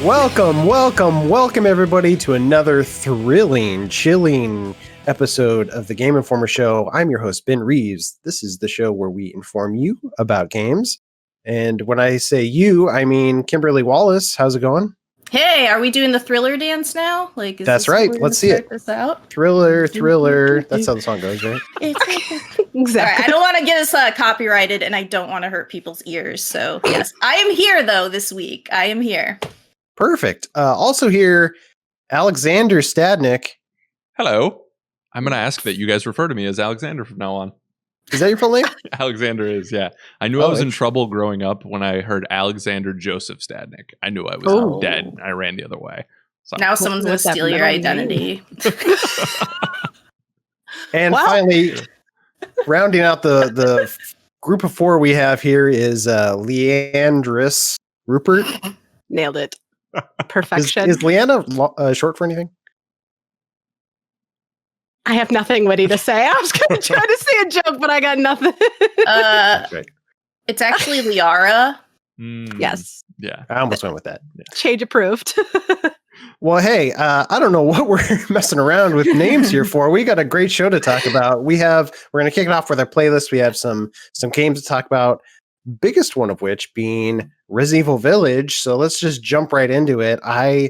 Welcome everybody to another thrilling, chilling episode of the Game Informer Show. I'm your host, Ben Reeves. This is the show where we inform you about games. And when I say you, I mean Kimberly Wallace. How's it going? Hey, are we doing the Thriller dance now? That's right. Let's see it. This out? Thriller. That's how the song goes, right? Exactly. All right, I don't want to get us copyrighted, and I don't want to hurt people's ears. So yes, I am here though this week. I am here. Perfect. Also here, Alexander Stadnik. Hello. I'm going to ask that you guys refer to me as Alexander from now on. Is that your full name? Alexander is, yeah. I knew I was in trouble growing up when I heard Alexander Joseph Stadnik. I knew I was dead. I ran the other way. So. Now someone's going to steal your identity. And finally, rounding out the group of four we have here is Leandris Rupert. Nailed it. Perfection. Is Leanna short for anything? I have nothing witty to say. I was going to try to say a joke, but I got nothing. It's actually Liara. Yes. Yeah. I almost went with that. Yeah. Change approved. Well, hey, I don't know what we're messing around with names here for. We got a great show to talk about. We're going to kick it off with our playlist. We have some games to talk about. Biggest one of which being Resident Evil Village. So let's just jump right into it. I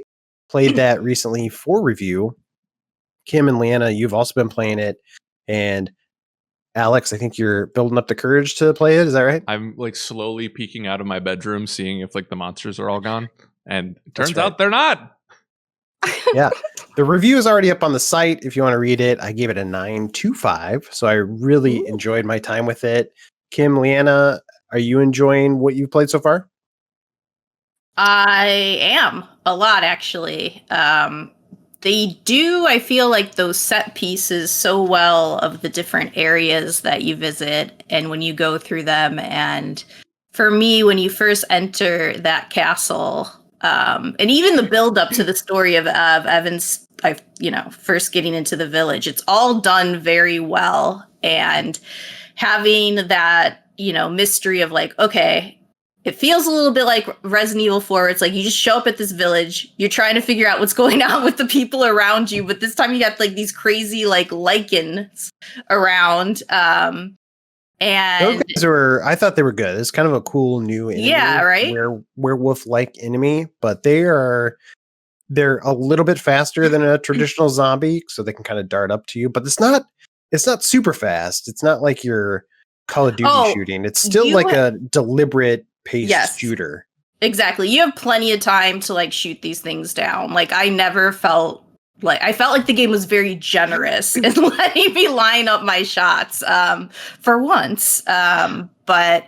played that recently for review. Kim and Leanna, you've also been playing it. And Alex, I think you're building up the courage to play it. Is that right? I'm like slowly peeking out of my bedroom, seeing if like the monsters are all gone. And it turns out they're not. Yeah. The review is already up on the site. If you want to read it, I gave it a 9.25. So I really enjoyed my time with it. Kim, Leanna, are you enjoying what you've played so far? I am a lot, actually. They do, I feel like, those set pieces so well of the different areas that you visit and when you go through them. And for me, when you first enter that castle, and even the build up to the story of Evan's, first getting into the village, it's all done very well. And having that, mystery of like, okay, it feels a little bit like Resident Evil 4. It's like you just show up at this village, you're trying to figure out what's going on with the people around you, but this time you got like these crazy like lichens around. And those guys I thought they were good. It's kind of a cool new enemy. Yeah, right. Werewolf-like enemy, but they're a little bit faster than a traditional zombie, so they can kind of dart up to you. But it's not super fast. It's not like your Call of Duty shooting. It's still like a deliberate paced shooter. Exactly. You have plenty of time to like shoot these things down. Like I felt like the game was very generous in letting me line up my shots for once. But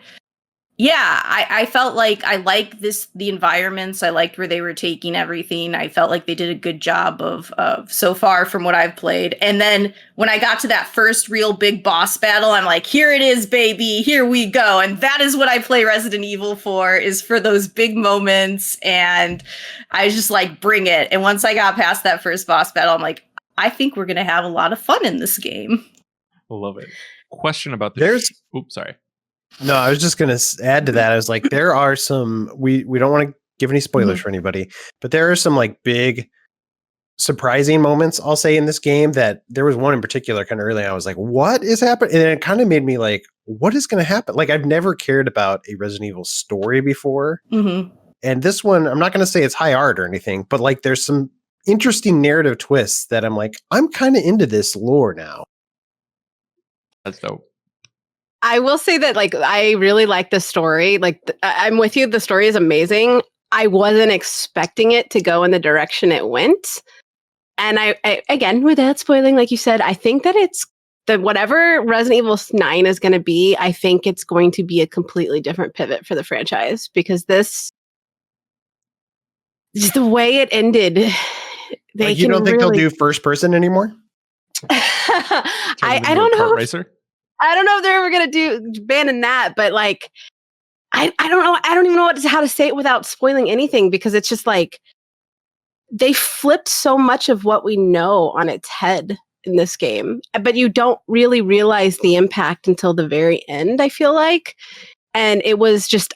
yeah, I felt like I liked the environments. I liked where they were taking everything. I felt like they did a good job of so far from what I've played. And then when I got to that first real big boss battle, I'm like, here it is, baby. Here we go. And that is what I play Resident Evil for, is for those big moments. And I just like, bring it. And once I got past that first boss battle, I'm like, I think we're going to have a lot of fun in this game. I love it. Question about this. Oops, sorry. No, I was just going to add to that. I was like, there are some, we don't want to give any spoilers for anybody, but there are some like big surprising moments, I'll say, in this game. That there was one in particular kind of early. I was like, what is happening? And it kind of made me like, what is going to happen? Like, I've never cared about a Resident Evil story before. Mm-hmm. And this one, I'm not going to say it's high art or anything, but like there's some interesting narrative twists that I'm like, I'm kind of into this lore now. That's dope. I will say that, like, I really like the story. Like, I'm with you. The story is amazing. I wasn't expecting it to go in the direction it went. And I again, without spoiling, like you said, I think that it's that whatever Resident Evil 9 is going to be, I think it's going to be a completely different pivot for the franchise, because this, just the way it ended, you don't think they'll do first person anymore? I don't know. Racer? I don't know if they're ever going to do banning that, but like, I don't know. I don't even know how to say it without spoiling anything, because it's just like, they flipped so much of what we know on its head in this game, but you don't really realize the impact until the very end, I feel like. And it was just,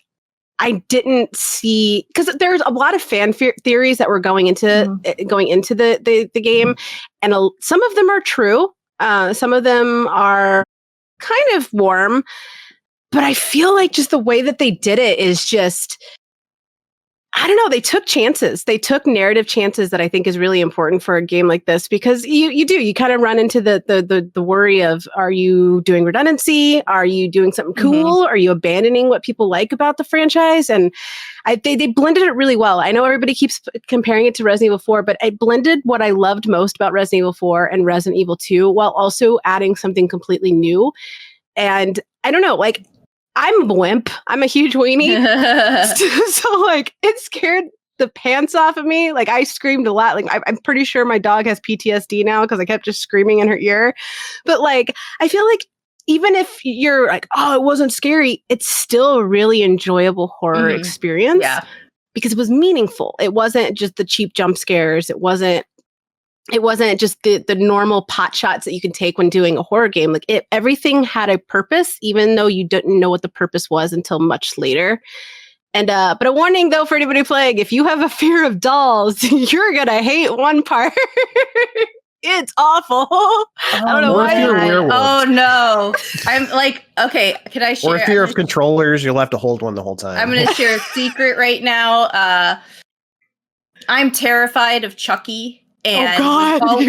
I didn't see, because there's a lot of fan theories that were going into the game, and some of them are true. Some of them are kind of warm, but I feel like just the way that they did it is just, I don't know. They took chances. They took narrative chances that I think is really important for a game like this, because you kind of run into the worry of, are you doing redundancy? Are you doing something cool? Are you abandoning what people like about the franchise? And they blended it really well. I know everybody keeps comparing it to Resident Evil 4, but I blended what I loved most about Resident Evil 4 and Resident Evil 2 while also adding something completely new. And I don't know, like, I'm a wimp. I'm a huge weenie. So like, it scared the pants off of me. Like, I screamed a lot. Like, I'm pretty sure my dog has PTSD now because I kept just screaming in her ear. But like, I feel like even if you're like, oh, it wasn't scary, it's still a really enjoyable horror experience. Yeah. Because it was meaningful. It wasn't just the cheap jump scares. It wasn't just the normal pot shots that you can take when doing a horror game. Like, everything had a purpose, even though you didn't know what the purpose was until much later. And but a warning though for anybody playing: if you have a fear of dolls, you're gonna hate one part. It's awful. I don't know why. Oh no! I'm like, okay. Can I share? Or fear of controllers, you'll have to hold one the whole time. I'm gonna share a secret right now. I'm terrified of Chucky. And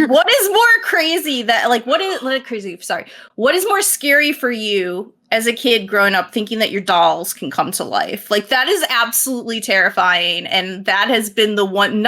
what is more crazy what is more scary for you as a kid growing up thinking that your dolls can come to life? Like, that is absolutely terrifying. And that has been the one,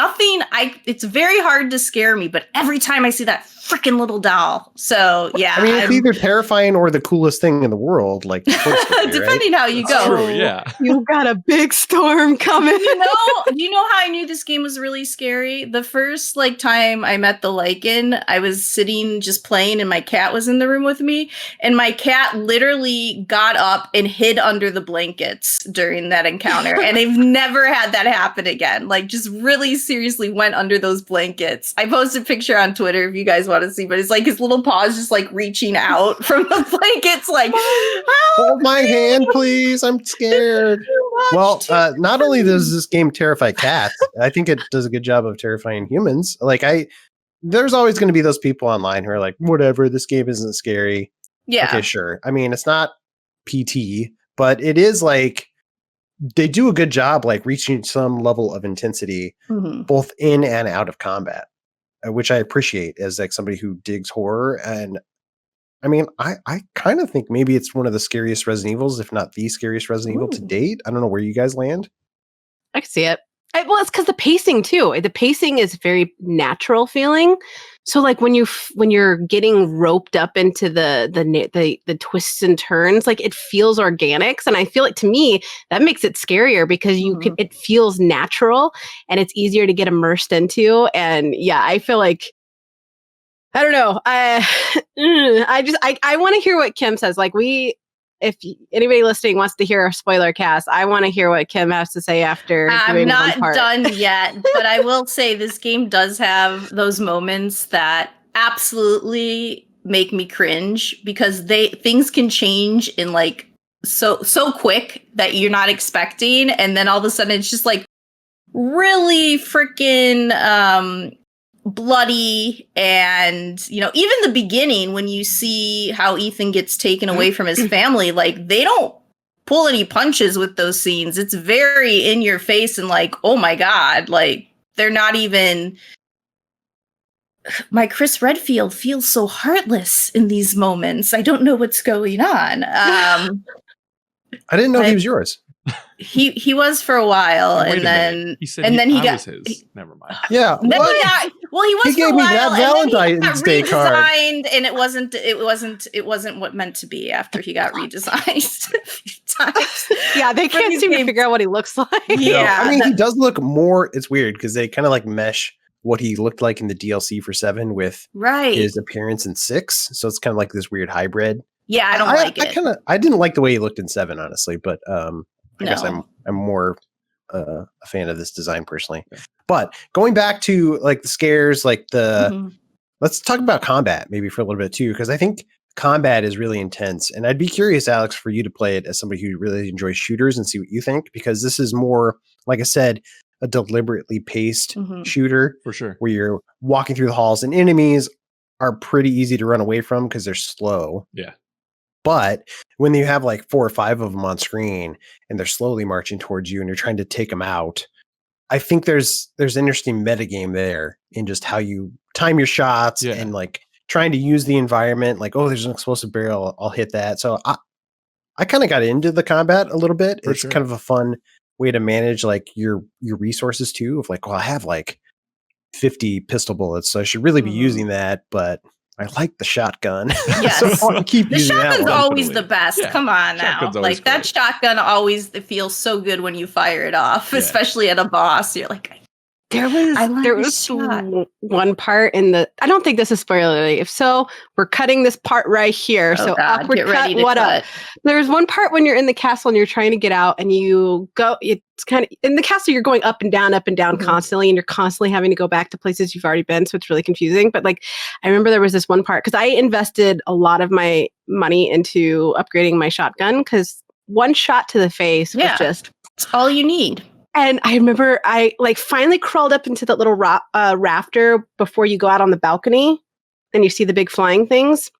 it's very hard to scare me, but every time I see that freaking little doll. So yeah. I mean, it's either terrifying or the coolest thing in the world. Like, depending how you go. True, yeah. You got a big storm coming. You know how I knew this game was really scary? The first time I met the Lycan, I was sitting just playing and my cat was in the room with me, and my cat literally got up and hid under the blankets during that encounter. And I've never had that happen again. Like, just really seriously went under those blankets. I posted a picture on Twitter if you guys want to see, but it's like his little paws just like reaching out from the blankets, like, hold my hand, please. I'm scared. Well, not only does this game terrify cats, I think it does a good job of terrifying humans. Like, there's always going to be those people online who are like, whatever, this game isn't scary. Yeah. Okay, sure. I mean, it's not PT, but it is like, they do a good job, like, reaching some level of intensity, both in and out of combat, which I appreciate as like somebody who digs horror. And I mean, I kind of think maybe it's one of the scariest Resident Evils, if not the scariest Resident Evil to date. I don't know where you guys land. I can see it. Well, it's because the pacing too. The pacing is very natural feeling. So like when you're getting roped up into the twists and turns, like, it feels organic. And I feel like, to me, that makes it scarier because it feels natural and it's easier to get immersed into. And yeah, I feel like, I don't know. I want to hear what Kim says. Like, if anybody listening wants to hear a spoiler cast, I want to hear what Kim has to say after. I'm not done yet, but I will say this game does have those moments that absolutely make me cringe, because things can change in like so quick that you're not expecting, and then all of a sudden it's just like really freaking bloody. And even the beginning, when you see how Ethan gets taken away from his family, like, they don't pull any punches with those scenes. It's very in your face and like, oh my god, like, they're not even. My Chris Redfield feels so heartless in these moments. I don't know what's going on. I didn't know he was yours. He was for a while, and then he said, and then he got his. Never mind. Yeah, he was he for a gave me while, that Valentine's Day card, and it wasn't what meant to be after he got redesigned a few times. Yeah, they can't seem to figure out what he looks like. Yeah, I mean, he does look more. It's weird because they kind of like mesh what he looked like in the DLC for 7 with his appearance in 6, so it's kind of like this weird hybrid. Yeah, I don't like it. I didn't like the way he looked in 7, honestly, but I guess I'm more a fan of this design personally. Yeah. But going back to like the scares, like let's talk about combat maybe for a little bit too, because I think combat is really intense. And I'd be curious, Alex, for you to play it as somebody who really enjoys shooters and see what you think, because this is more, like I said, a deliberately paced shooter for sure, where you're walking through the halls and enemies are pretty easy to run away from because they're slow. Yeah. But when you have like 4 or 5 of them on screen and they're slowly marching towards you and you're trying to take them out, I think there's an interesting metagame there in just how you time your shots and like trying to use the environment. Like, oh, there's an explosive barrel, I'll hit that. So I kind of got into the combat a little bit. It's kind of a fun way to manage like your resources too. Of like, well, I have like 50 pistol bullets, so I should really be using that, but I like the shotgun. Yes. So I want to keep the using shotgun's that one. always the best. Yeah. Come on now. Like that shotgun always feels so good when you fire it off, especially at a boss. You're like, there was one part in the, I don't think this is spoilery. If so, we're cutting this part right here. Oh so God, awkward get cut, ready to what cut. up? There's one part when you're in the castle and you're trying to get out and you go, it's kind of, in the castle, you're going up and down constantly, and you're constantly having to go back to places you've already been. So it's really confusing. But like, I remember there was this one part, because I invested a lot of my money into upgrading my shotgun, because one shot to the face was just... It's all you need. And I remember I like finally crawled up into that little rafter before you go out on the balcony and you see the big flying things.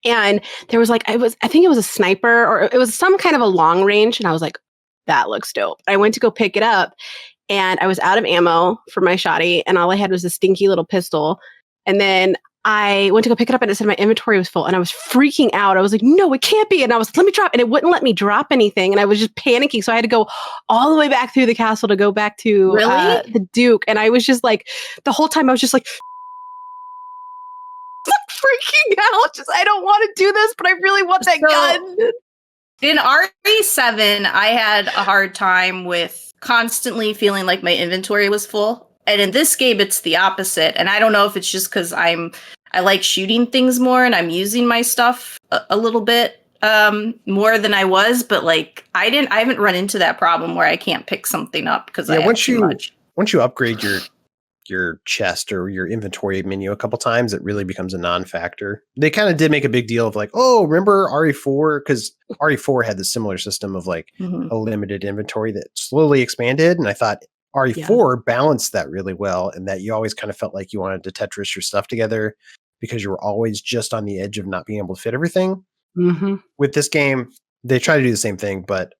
And there was like, I think it was a sniper, or it was some kind of a long range. And I was like, that looks dope. I went to go pick it up and I was out of ammo for my shotty, and all I had was a stinky little pistol. And then I went to go pick it up and it said my inventory was full, and I was freaking out. I was like, no, it can't be. And I was, let me drop. And it wouldn't let me drop anything. And I was just panicking. So I had to go all the way back through the castle to go back to the Duke. And I was just like, the whole time I was just like, freaking out. Just, I don't want to do this, but I really want that gun. In RE7, I had a hard time with constantly feeling like my inventory was full. And in this game, it's the opposite. And I don't know if it's just because I like shooting things more and I'm using my stuff a little bit more than I was. But like, I haven't run into that problem where I can't pick something up because I have too much. Once you upgrade your chest or your inventory menu a couple times, it really becomes a non-factor. They kind of did make a big deal of like, oh, remember RE4? Because RE4 had the similar system of like a limited inventory that slowly expanded. And I thought RE4 balanced that really well, and that you always kind of felt like you wanted to Tetris your stuff together because you were always just on the edge of not being able to fit everything. With this game, they try to do the same thing, but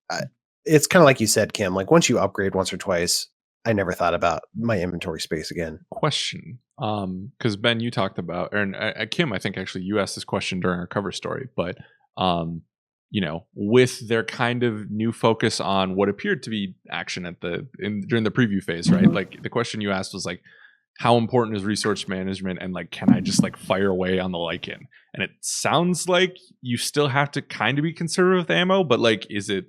it's kind of like you said, Kim, like once you upgrade once or twice, I never thought about my inventory space again. Question. Because Ben, you talked about, and Kim, I think actually you asked this question during our cover story, but you know, with their kind of new focus on what appeared to be action during the preview phase, right? Like the question you asked was like, how important is resource management, and like, can I just like fire away on the Lycan? And it sounds like you still have to kind of be conservative with ammo, but like, is it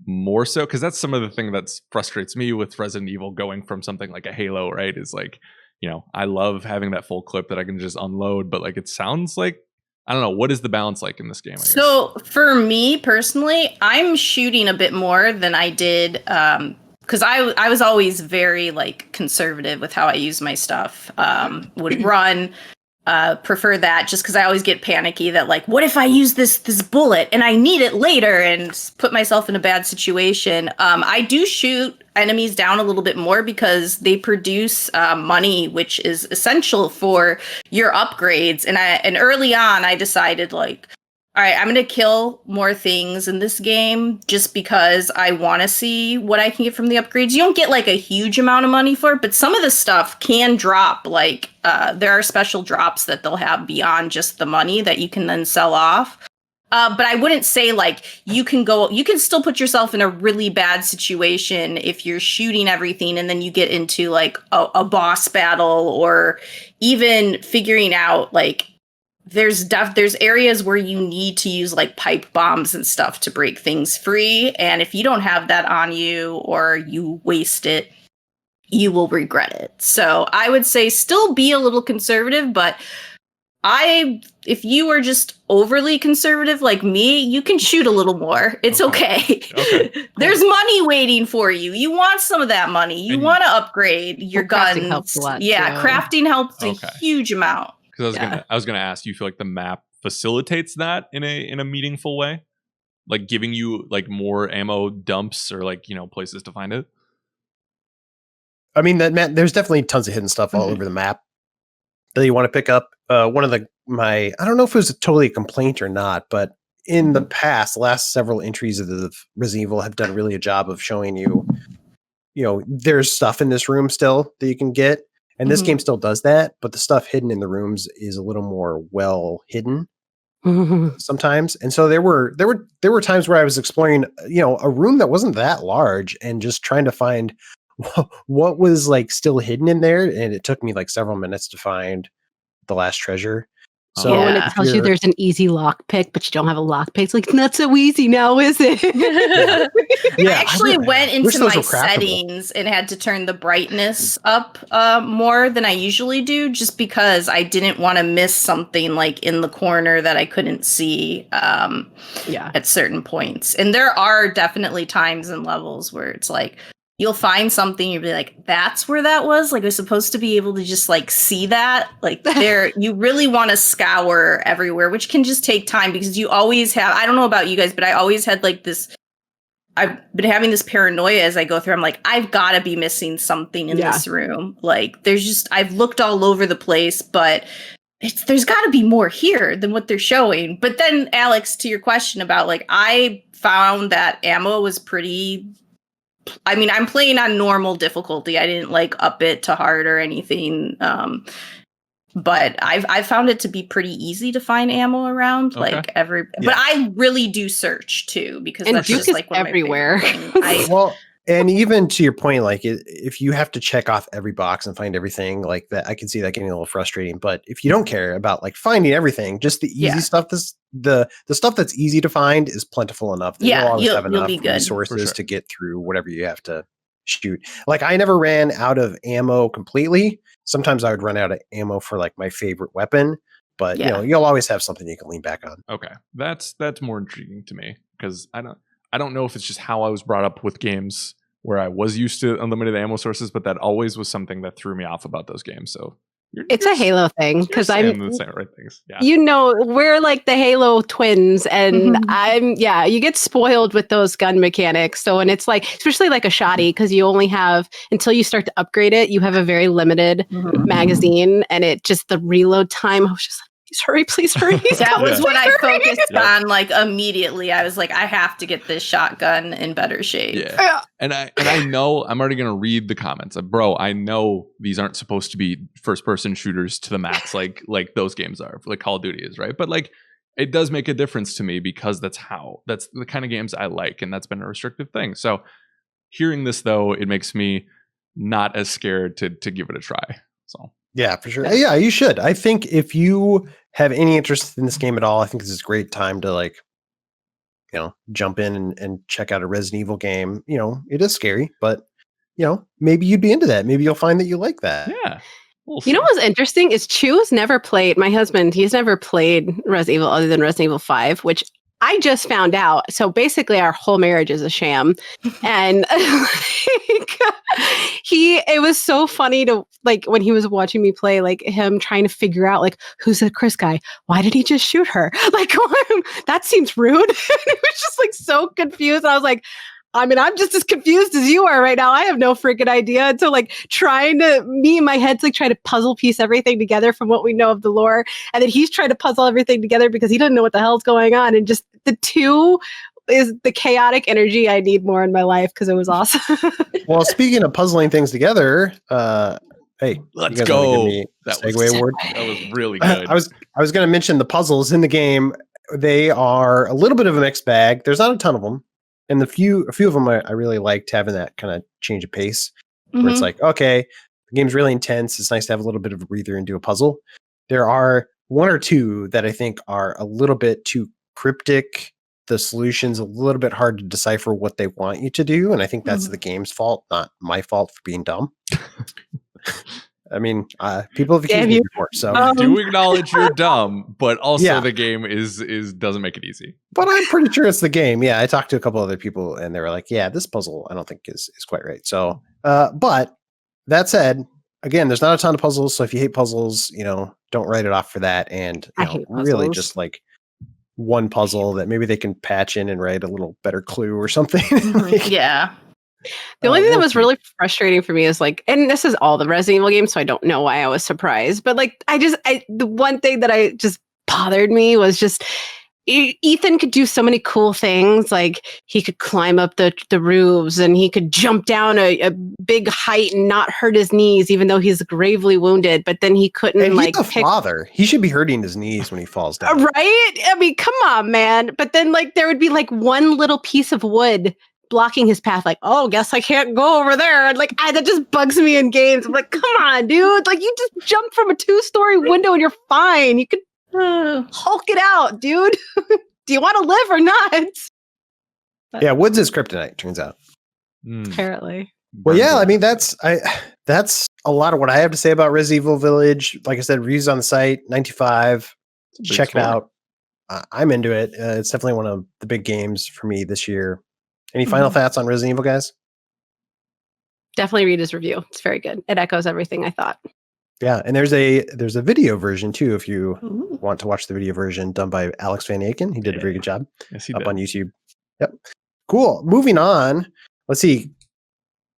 more so? Because that's some of the thing that frustrates me with Resident Evil going from something like a Halo, right? Is like, you know, I love having that full clip that I can just unload, but like, it sounds like, I don't know, what is the balance like in this game, I guess? So for me personally, I'm shooting a bit more than I did because I was always very like conservative with how I use my stuff. Would run, prefer that, just because I always get panicky that like, what if I use this bullet and I need it later and put myself in a bad situation. I do shoot enemies down a little bit more because they produce money, which is essential for your upgrades. And early on, I decided like, all right, I'm going to kill more things in this game just because I want to see what I can get from the upgrades. You don't get like a huge amount of money for it, but some of the stuff can drop. Like there are special drops that they'll have beyond just the money that you can then sell off. But I wouldn't say like you can still put yourself in a really bad situation if you're shooting everything and then you get into like a boss battle, or even figuring out like there's areas where you need to use like pipe bombs and stuff to break things free. And if you don't have that on you or you waste it, you will regret it. So I would say still be a little conservative, but if you are just overly conservative like me, you can shoot a little more. It's okay. There's money waiting for you. You want some of that money. You want to upgrade your guns. Helps a lot, crafting helps a huge amount. Because I was gonna ask, you feel like the map facilitates that in a meaningful way, like giving you like more ammo dumps or like places to find it. I mean, there's definitely tons of hidden stuff all over the map that you want to pick up. One of I don't know if it was totally a complaint or not, but in the past, the last several entries of the Resident Evil have done really a job of showing you, there's stuff in this room still that you can get. And this game still does that, but the stuff hidden in the rooms is a little more well hidden sometimes. And so there were times where I was exploring, a room that wasn't that large and just trying to find what was like still hidden in there. And it took me like several minutes to find the last treasure. So when it tells you there's an easy lockpick, but you don't have a lockpick, it's like, not so easy now, is it? I actually went into my settings and had to turn the brightness up more than I usually do, just because I didn't want to miss something like in the corner that I couldn't see at certain points. And there are definitely times and levels where it's like, you'll find something, you'll be like, that's where that was? Like, I was supposed to be able to just, like, see that? Like, you really want to scour everywhere, which can just take time because you always have, I don't know about you guys, but I always had, like, this, I've been having this paranoia as I go through. I'm like, I've got to be missing something in this room. Like, I've looked all over the place, but there's got to be more here than what they're showing. But then, Alex, to your question about, like, I found that ammo was pretty... I mean, I'm playing on normal difficulty. I didn't like up it to hard or anything. But I've found it to be pretty easy to find ammo around. Okay. Like but I really do search too, because that's just like everywhere. And even to your point, like if you have to check off every box and find everything like that, I can see that getting a little frustrating. But if you don't care about like finding everything, just the easy stuff, the stuff that's easy to find is plentiful enough. You'll always have enough resources to get through whatever you have to shoot. Like I never ran out of ammo completely. Sometimes I would run out of ammo for like my favorite weapon, but you'll always have something you can lean back on. Okay, that's more intriguing to me because I don't know if it's just how I was brought up with games where I was used to unlimited ammo sources, but that always was something that threw me off about those games. So it's a Halo thing because I'm the same right things. Yeah. We're like the Halo twins, and you get spoiled with those gun mechanics. So when it's like, especially like a shotty, because you only have until you start to upgrade it, you have a very limited magazine, and the reload time. I was just like, please hurry. That was what I focused on like immediately. I was like, I have to get this shotgun in better shape. Yeah. And I know I'm already gonna read the comments. Bro, I know these aren't supposed to be first person shooters to the max like those games are, like Call of Duty is, right? But like it does make a difference to me because that's the kind of games I like, and that's been a restrictive thing. So hearing this though, it makes me not as scared to give it a try. So yeah, for sure. Yeah, you should. I think if you have any interest in this game at all, I think this is a great time to like, jump in and check out a Resident Evil game. It is scary, but maybe you'd be into that. Maybe you'll find that you like that. Yeah. You know what's interesting is Chew's never played. My husband, he's never played Resident Evil other than Resident Evil 5, which I just found out. So basically our whole marriage is a sham. And it was so funny to like when he was watching me play, like him trying to figure out like, who's the Chris guy? Why did he just shoot her? Like, that seems rude. He was just like so confused. I was like, I mean, I'm just as confused as you are right now. I have no freaking idea. And so like me in my head's like trying to puzzle piece everything together from what we know of the lore. And then he's trying to puzzle everything together because he doesn't know what the hell's going on. And just the two is the chaotic energy I need more in my life because it was awesome. Well, speaking of puzzling things together, hey, let's go. That was really good. I was going to mention the puzzles in the game. They are a little bit of a mixed bag. There's not a ton of them. And a few of them I really liked having that kind of change of pace where it's like, okay, the game's really intense. It's nice to have a little bit of a breather and do a puzzle. There are one or two that I think are a little bit too cryptic. The solution's a little bit hard to decipher what they want you to do. And I think that's the game's fault, not my fault for being dumb. I mean, people have accused me before, so do acknowledge you're dumb, but also the game is doesn't make it easy. But I'm pretty sure it's the game. Yeah, I talked to a couple other people, and they were like, "Yeah, this puzzle I don't think is quite right." So, but that said, again, there's not a ton of puzzles. So if you hate puzzles, don't write it off for that. And really just like one puzzle that maybe they can patch in and write a little better clue or something. Like, Yeah. The only thing that we'll was see. really frustrating for me is like, and this is all the Resident Evil games, so I don't know why I was surprised, but like, the one thing that I just bothered me was just Ethan could do so many cool things. Like he could climb up the roofs and he could jump down a big height and not hurt his knees, even though he's gravely wounded. But then he couldn't And like he's a father. He should be hurting his knees when he falls down. Right? I mean, come on, man. But then like there would be like one little piece of wood blocking his path, like, oh, guess I can't go over there. And like that just bugs me in games. I'm like, come on, dude. Like you just jumped from a 2-story window and you're fine. You could Hulk it out, dude. Do you want to live or not? Yeah, Woods is kryptonite, turns out. Apparently. Well, yeah, I mean that's a lot of what I have to say about Resident Evil Village. Like I said, reviews on the site, 95. Check it out. I'm into it. It's definitely one of the big games for me this year. Any final thoughts on Resident Evil, guys? Definitely read his review. It's very good. It echoes everything I thought. Yeah, and there's a video version too if you want to watch the video version done by Alex Van Aken. He did a very good job. Yes, he up did. on YouTube. Yep. Cool. Moving on. Let's see.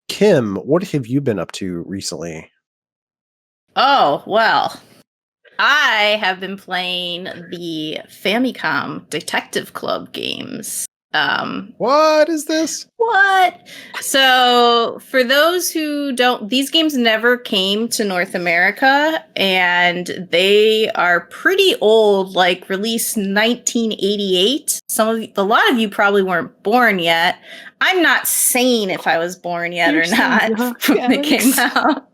Kim, what have you been up to recently? Oh, well, I have been playing the Famicom Detective Club games. What is this? What? So, for those who don't, these games never came to North America, and they are pretty old, like released 1988. A lot of you probably weren't born yet. I'm not saying if I was born yet or not when it came out,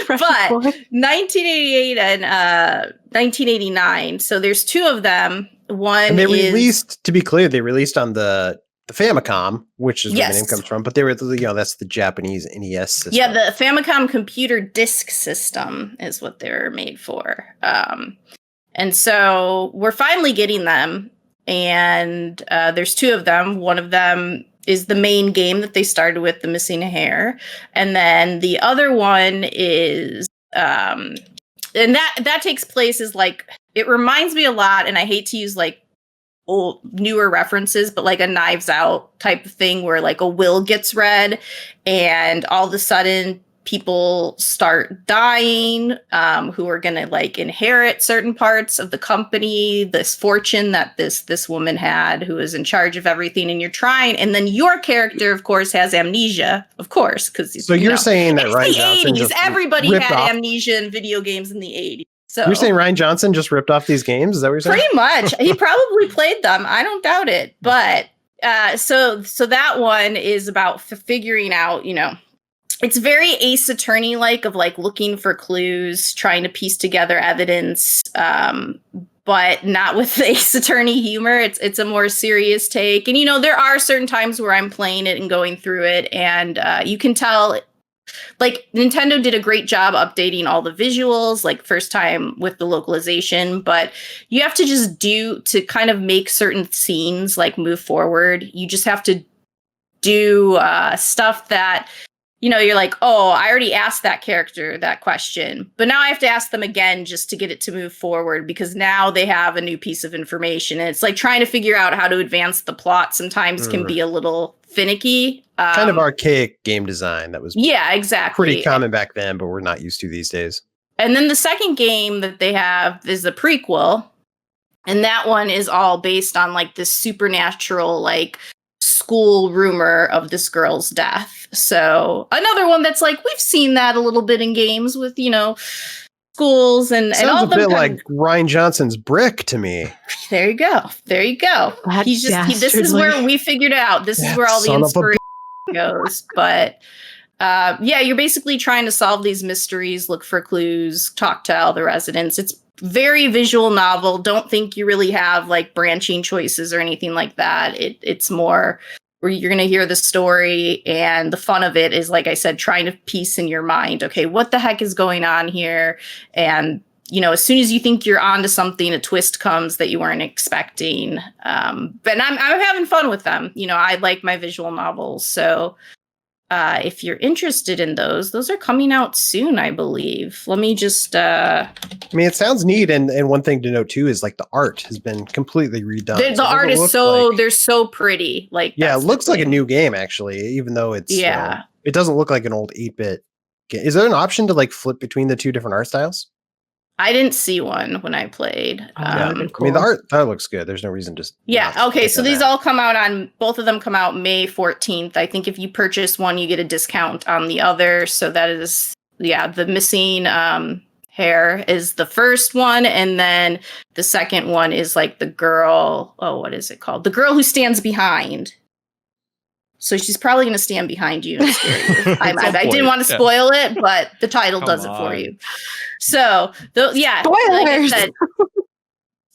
but 1988 and 1989. So there's two of them. One and they is released, to be clear, they released on the Famicom, which is where the name comes from, but they were, that's the Japanese NES system. Yeah, the Famicom computer disk system is what they're made for. And so we're finally getting them, and there's two of them. One of them is the main game that they started with, the Missing Hair, and then the other one is and that takes place is like, it reminds me a lot, and I hate to use like old newer references, but like a Knives Out type of thing where like a will gets read and all of a sudden people start dying who are going to like inherit certain parts of the company, this fortune that this woman had who is in charge of everything, and you're trying, and then your character of course has amnesia, of course, because so you're saying that Rian the Johnson 80s, just everybody had off amnesia in video games in the 80s. So you're saying Rian Johnson just ripped off these games? Is that what you're saying? Pretty much. He probably played them. I don't doubt it. But so that one is about figuring out, it's very Ace Attorney like, of like looking for clues, trying to piece together evidence, but not with the Ace Attorney humor. It's a more serious take. And there are certain times where I'm playing it and going through it, and you can tell. Like, Nintendo did a great job updating all the visuals, like first time with the localization, but you have to just to kind of make certain scenes like move forward. You just have to do stuff that, you're like, oh, I already asked that character that question, but now I have to ask them again just to get it to move forward, because now they have a new piece of information. And it's like trying to figure out how to advance the plot sometimes can be a little finicky. Kind of archaic game design that was exactly pretty common back then, but we're not used to these days. And then the second game that they have is the prequel, and that one is all based on like this supernatural like school rumor of this girl's death. So another one that's like, we've seen that a little bit in games with schools and Sounds all a bit like Rian Johnson's Brick to me. There you go. He's just this is where we figured out. This is where all the inspiration goes. But you're basically trying to solve these mysteries, look for clues, talk to all the residents. It's very visual novel. Don't think you really have like branching choices or anything like that. It's more where you're going to hear the story, and the fun of it is, like I said, trying to piece in your mind, okay, what the heck is going on here? And as soon as you think you're onto something, a twist comes that you weren't expecting. But I'm having fun with them. I like my visual novels, so if you're interested in those are coming out soon, I believe. Let me just I mean, it sounds neat, and one thing to note too is like the art has been completely redone. the art is they're so pretty. Like, yeah, it that's looks the like a thing. new game actually, even though it's Yeah. it doesn't look like an old 8-bit game. Is there an option to like flip between the two different art styles? I didn't see one when I played. Yeah, I mean the art that looks good. There's no reason to. Yeah. Okay. So these all come out both of them come out May 14th. I think if you purchase one, you get a discount on the other. So that is, the missing hair is the first one, and then the second one is like the girl. Oh, what is it called? The girl who stands behind. So she's probably going to stand behind you and scare you. I didn't want to spoil it, but the title does it for you. So, like I said,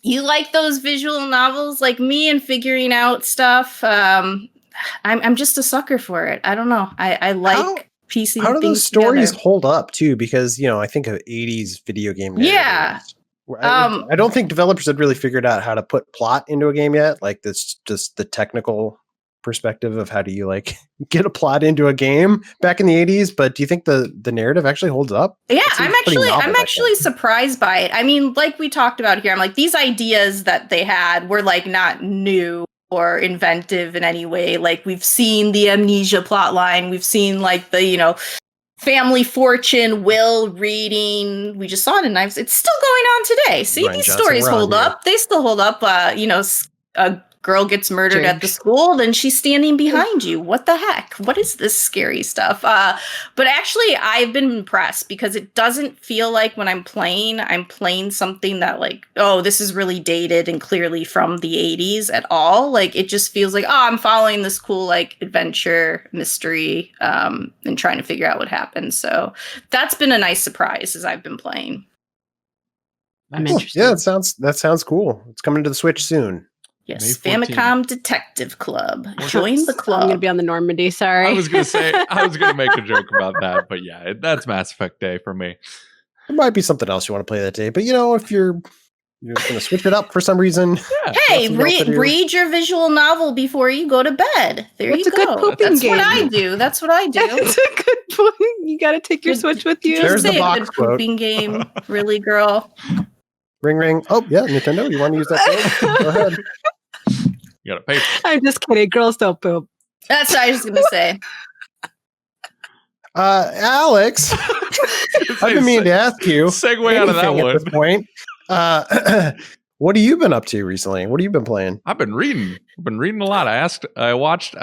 you like those visual novels like me and figuring out stuff. I'm just a sucker for it. I don't know. I like piecing things together. How do those stories hold up too? Because I think of 80s video game narratives. Yeah. I don't think developers had really figured out how to put plot into a game yet. Like this, just the technical perspective of how do you like get a plot into a game back in the 80s. But do you think the narrative actually holds up? Yeah, I'm actually surprised by it. I mean, like we talked about here, I'm like, these ideas that they had were like not new or inventive in any way. Like, we've seen the Amnesia plotline, we've seen like the family fortune will reading. We just saw it in Knives. It's still going on today. See, Ryan these Johnson stories hold up. They still hold up. A girl gets murdered at the school, then she's standing behind you. What the heck? What is this scary stuff? But actually, I've been impressed because it doesn't feel like when I'm playing something that like, oh, this is really dated and clearly from the 80s at all. Like, it just feels like, oh, I'm following this cool like adventure mystery and trying to figure out what happened. So that's been a nice surprise as I've been playing. I'm interested. Yeah, that sounds cool. It's coming to the Switch soon. Yes, Famicom Detective Club. Join the club. I'm going to be on the Normandy, sorry. I was going to make a joke about that, but yeah, that's Mass Effect Day for me. There might be something else you want to play that day, but if you're going to switch it up for some reason. Yeah. Hey, read your visual novel before you go to bed. That's a good pooping game. That's what I do. That's a good point. You got to take your Switch with you. There's the box quote. Pooping game, really, girl. Ring, ring. Oh, yeah, Nintendo. You want to use that code? Go ahead. You got to pay. I'm just kidding. Girls don't poop. That's what I was going to say. Alex, I've been meaning to ask you. Segue out of that one. At this point. What have you been up to recently? What have you been playing? I've been reading a lot. I watched,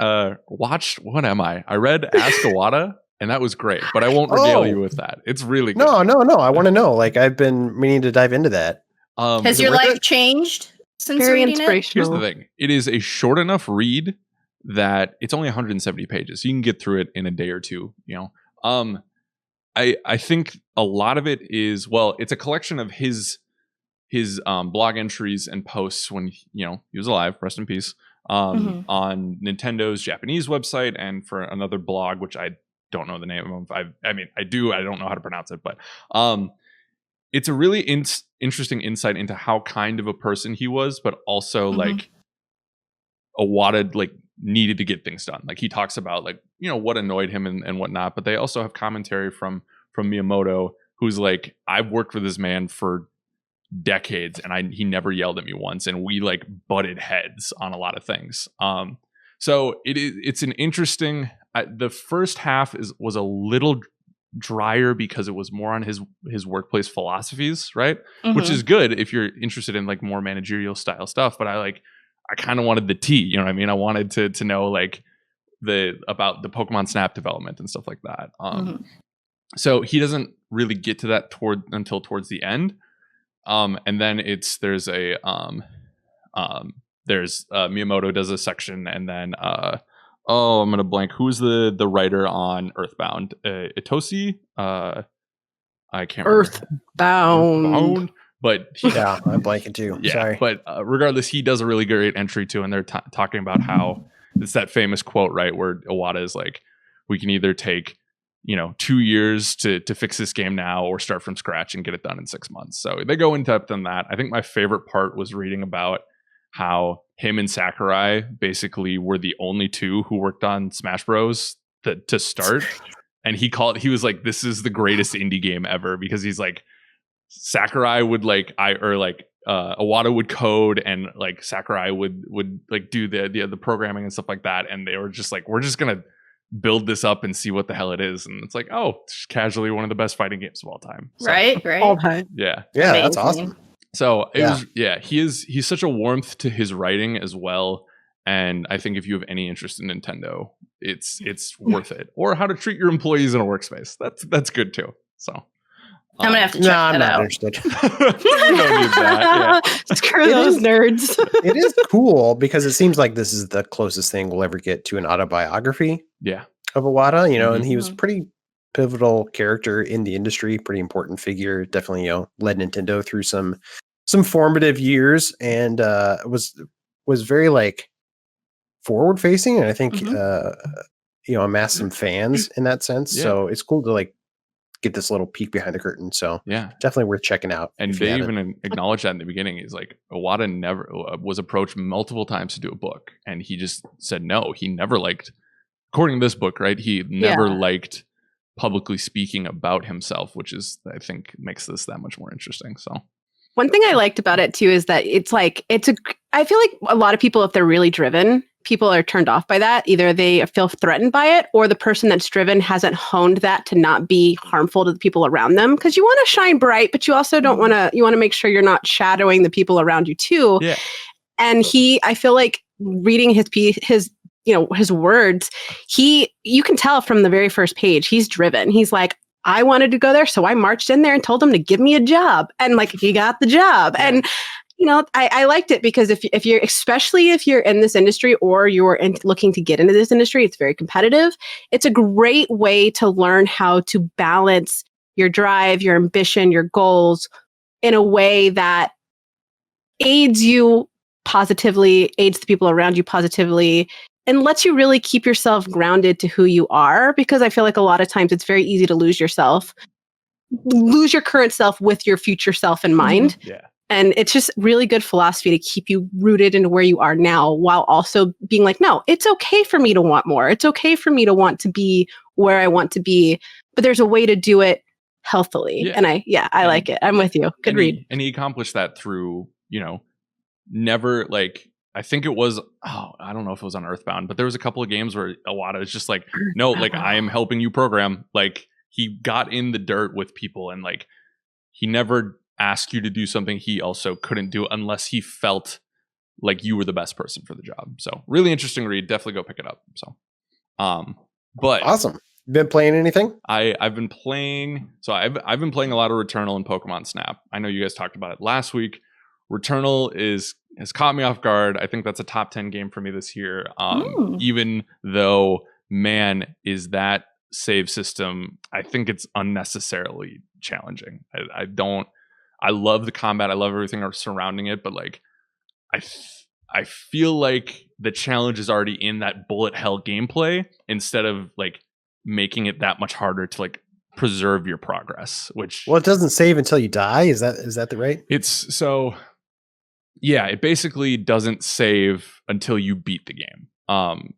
what am I? I read Ask Iwata, and that was great, but I won't regale you with that. It's really good. No. I want to know. Like, I've been meaning to dive into that. Has your life changed? Very inspirational. Here's the thing. It is a short enough read that it's only 170 pages. So you can get through it in a day or two, I think a lot of it is, it's a collection of his blog entries and posts when he was alive, rest in peace, on Nintendo's Japanese website and for another blog which I don't know the name of. I don't know how to pronounce it, but it's a really interesting insight into how kind of a person he was, but also like Iwata like needed to get things done. Like, he talks about like, what annoyed him and whatnot, but they also have commentary from Miyamoto, who's like, I've worked with this man for decades and he never yelled at me once, and we like butted heads on a lot of things. So it's an interesting, the first half was a little drier because it was more on his workplace philosophies, right? Which is good if you're interested in like more managerial style stuff, but I kind of wanted the tea, you know what I mean? I wanted to know like about the Pokemon Snap development and stuff like that. So he doesn't really get to that until towards the end. And then there's Miyamoto does a section, and then I'm gonna blank. Who's the writer on Earthbound? Itoshi? I can't remember. Earthbound. But I'm blanking too. Yeah, sorry. But regardless, he does a really great entry too, and they're talking about how it's that famous quote, right, where Iwata is like, we can either take 2 years to fix this game now, or start from scratch and get it done in 6 months. So they go in depth on that. I think my favorite part was reading about how him and Sakurai basically were the only two who worked on Smash Bros. to start. And he was like, this is the greatest indie game ever, because he's like, Sakurai would Iwata would code, and like Sakurai would like do the programming and stuff like that, and they were just like, we're just gonna build this up and see what the hell it is. And it's like, oh, it's casually one of the best fighting games of all time. So, Right. All time. yeah, that's awesome. So he's such a warmth to his writing as well. And I think if you have any interest in Nintendo, it's worth it. Or how to treat your employees in a workspace. That's good too. So I'm gonna have to check that I'm not out. interested. you don't need that. Yeah. Screw those nerds. It is cool because it seems like this is the closest thing we'll ever get to an autobiography Yeah. of Iwata, and he was a Mhm. pretty pivotal character in the industry, pretty important figure, definitely, led Nintendo through some formative years, and was very like forward facing, and I think amassed some fans in that sense. Yeah. So it's cool to like get this little peek behind the curtain. So Yeah. definitely worth checking out. And if you they haven't. even acknowledged that in the beginning. He's like, Iwata never was approached multiple times to do a book, and he just said no. He never liked, according to this book, right? He never liked publicly speaking about himself, which is, I think, makes this that much more interesting. So One thing I liked about it too is that I feel like a lot of people, if they're really driven, people are turned off by that. Either they feel threatened by it, or the person that's driven hasn't honed that to not be harmful to the people around them. Because you want to shine bright, but you also don't want to. You want to make sure you're not shadowing the people around you too. yeah, And I feel like reading his piece, his words, you can tell from the very first page, he's driven. He's like, I wanted to go there, so I marched in there and told him to give me a job, and like he got the job. Yeah. And I liked it because if you're, especially if you're in this industry or you're looking to get into this industry, it's very competitive. It's a great way to learn how to balance your drive, your ambition, your goals in a way that aids you positively, aids the people around you positively, and lets you really keep yourself grounded to who you are. Because I feel like a lot of times it's very easy to lose your current self with your future self in mind. yeah. And it's just really good philosophy to keep you rooted into where you are now, while also being like, no, it's okay for me to want more. It's okay for me to want to be where I want to be, but there's a way to do it healthily. Yeah. And I like it. I'm with you. Good read. And he accomplished that through, never like, I think it was, I don't know if it was on Earthbound, but there was a couple of games where Iwata is just like, no, like I am helping you program. Like he got in the dirt with people, and like he never asked you to do something he also couldn't do unless he felt like you were the best person for the job. So really interesting read. Definitely go pick it up. So, but Awesome. Been playing anything? I've been playing. So I've been playing a lot of Returnal and Pokemon Snap. I know you guys talked about it last week. Returnal has caught me off guard. I think that's a top 10 game for me this year. Even though, man, is that save system, I think it's unnecessarily challenging. I love the combat. I love everything surrounding it, but like, I feel like the challenge is already in that bullet hell gameplay, instead of like making it that much harder to like preserve your progress. Which, Well, it doesn't save until you die. Is that the right? it's so. Yeah, it basically doesn't save until you beat the game.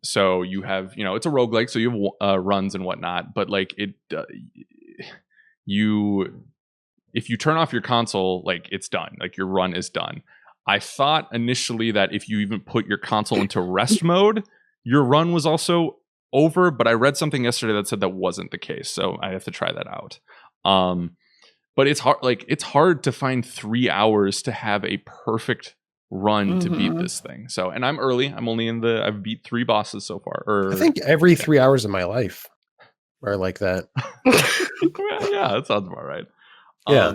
So you have, it's a roguelike, so you have runs and whatnot, but like if you turn off your console, like it's done, like your run is done. I thought initially that if you even put your console into rest mode, your run was also over, but I read something yesterday that said that wasn't the case, so I have to try that out. But it's hard, it's hard to find 3 hours to have a perfect run to beat this thing. So, and I'm early. I'm only I've beat 3 bosses so far. I think every 3 hours of my life are like that. Yeah, that sounds about right. Yeah.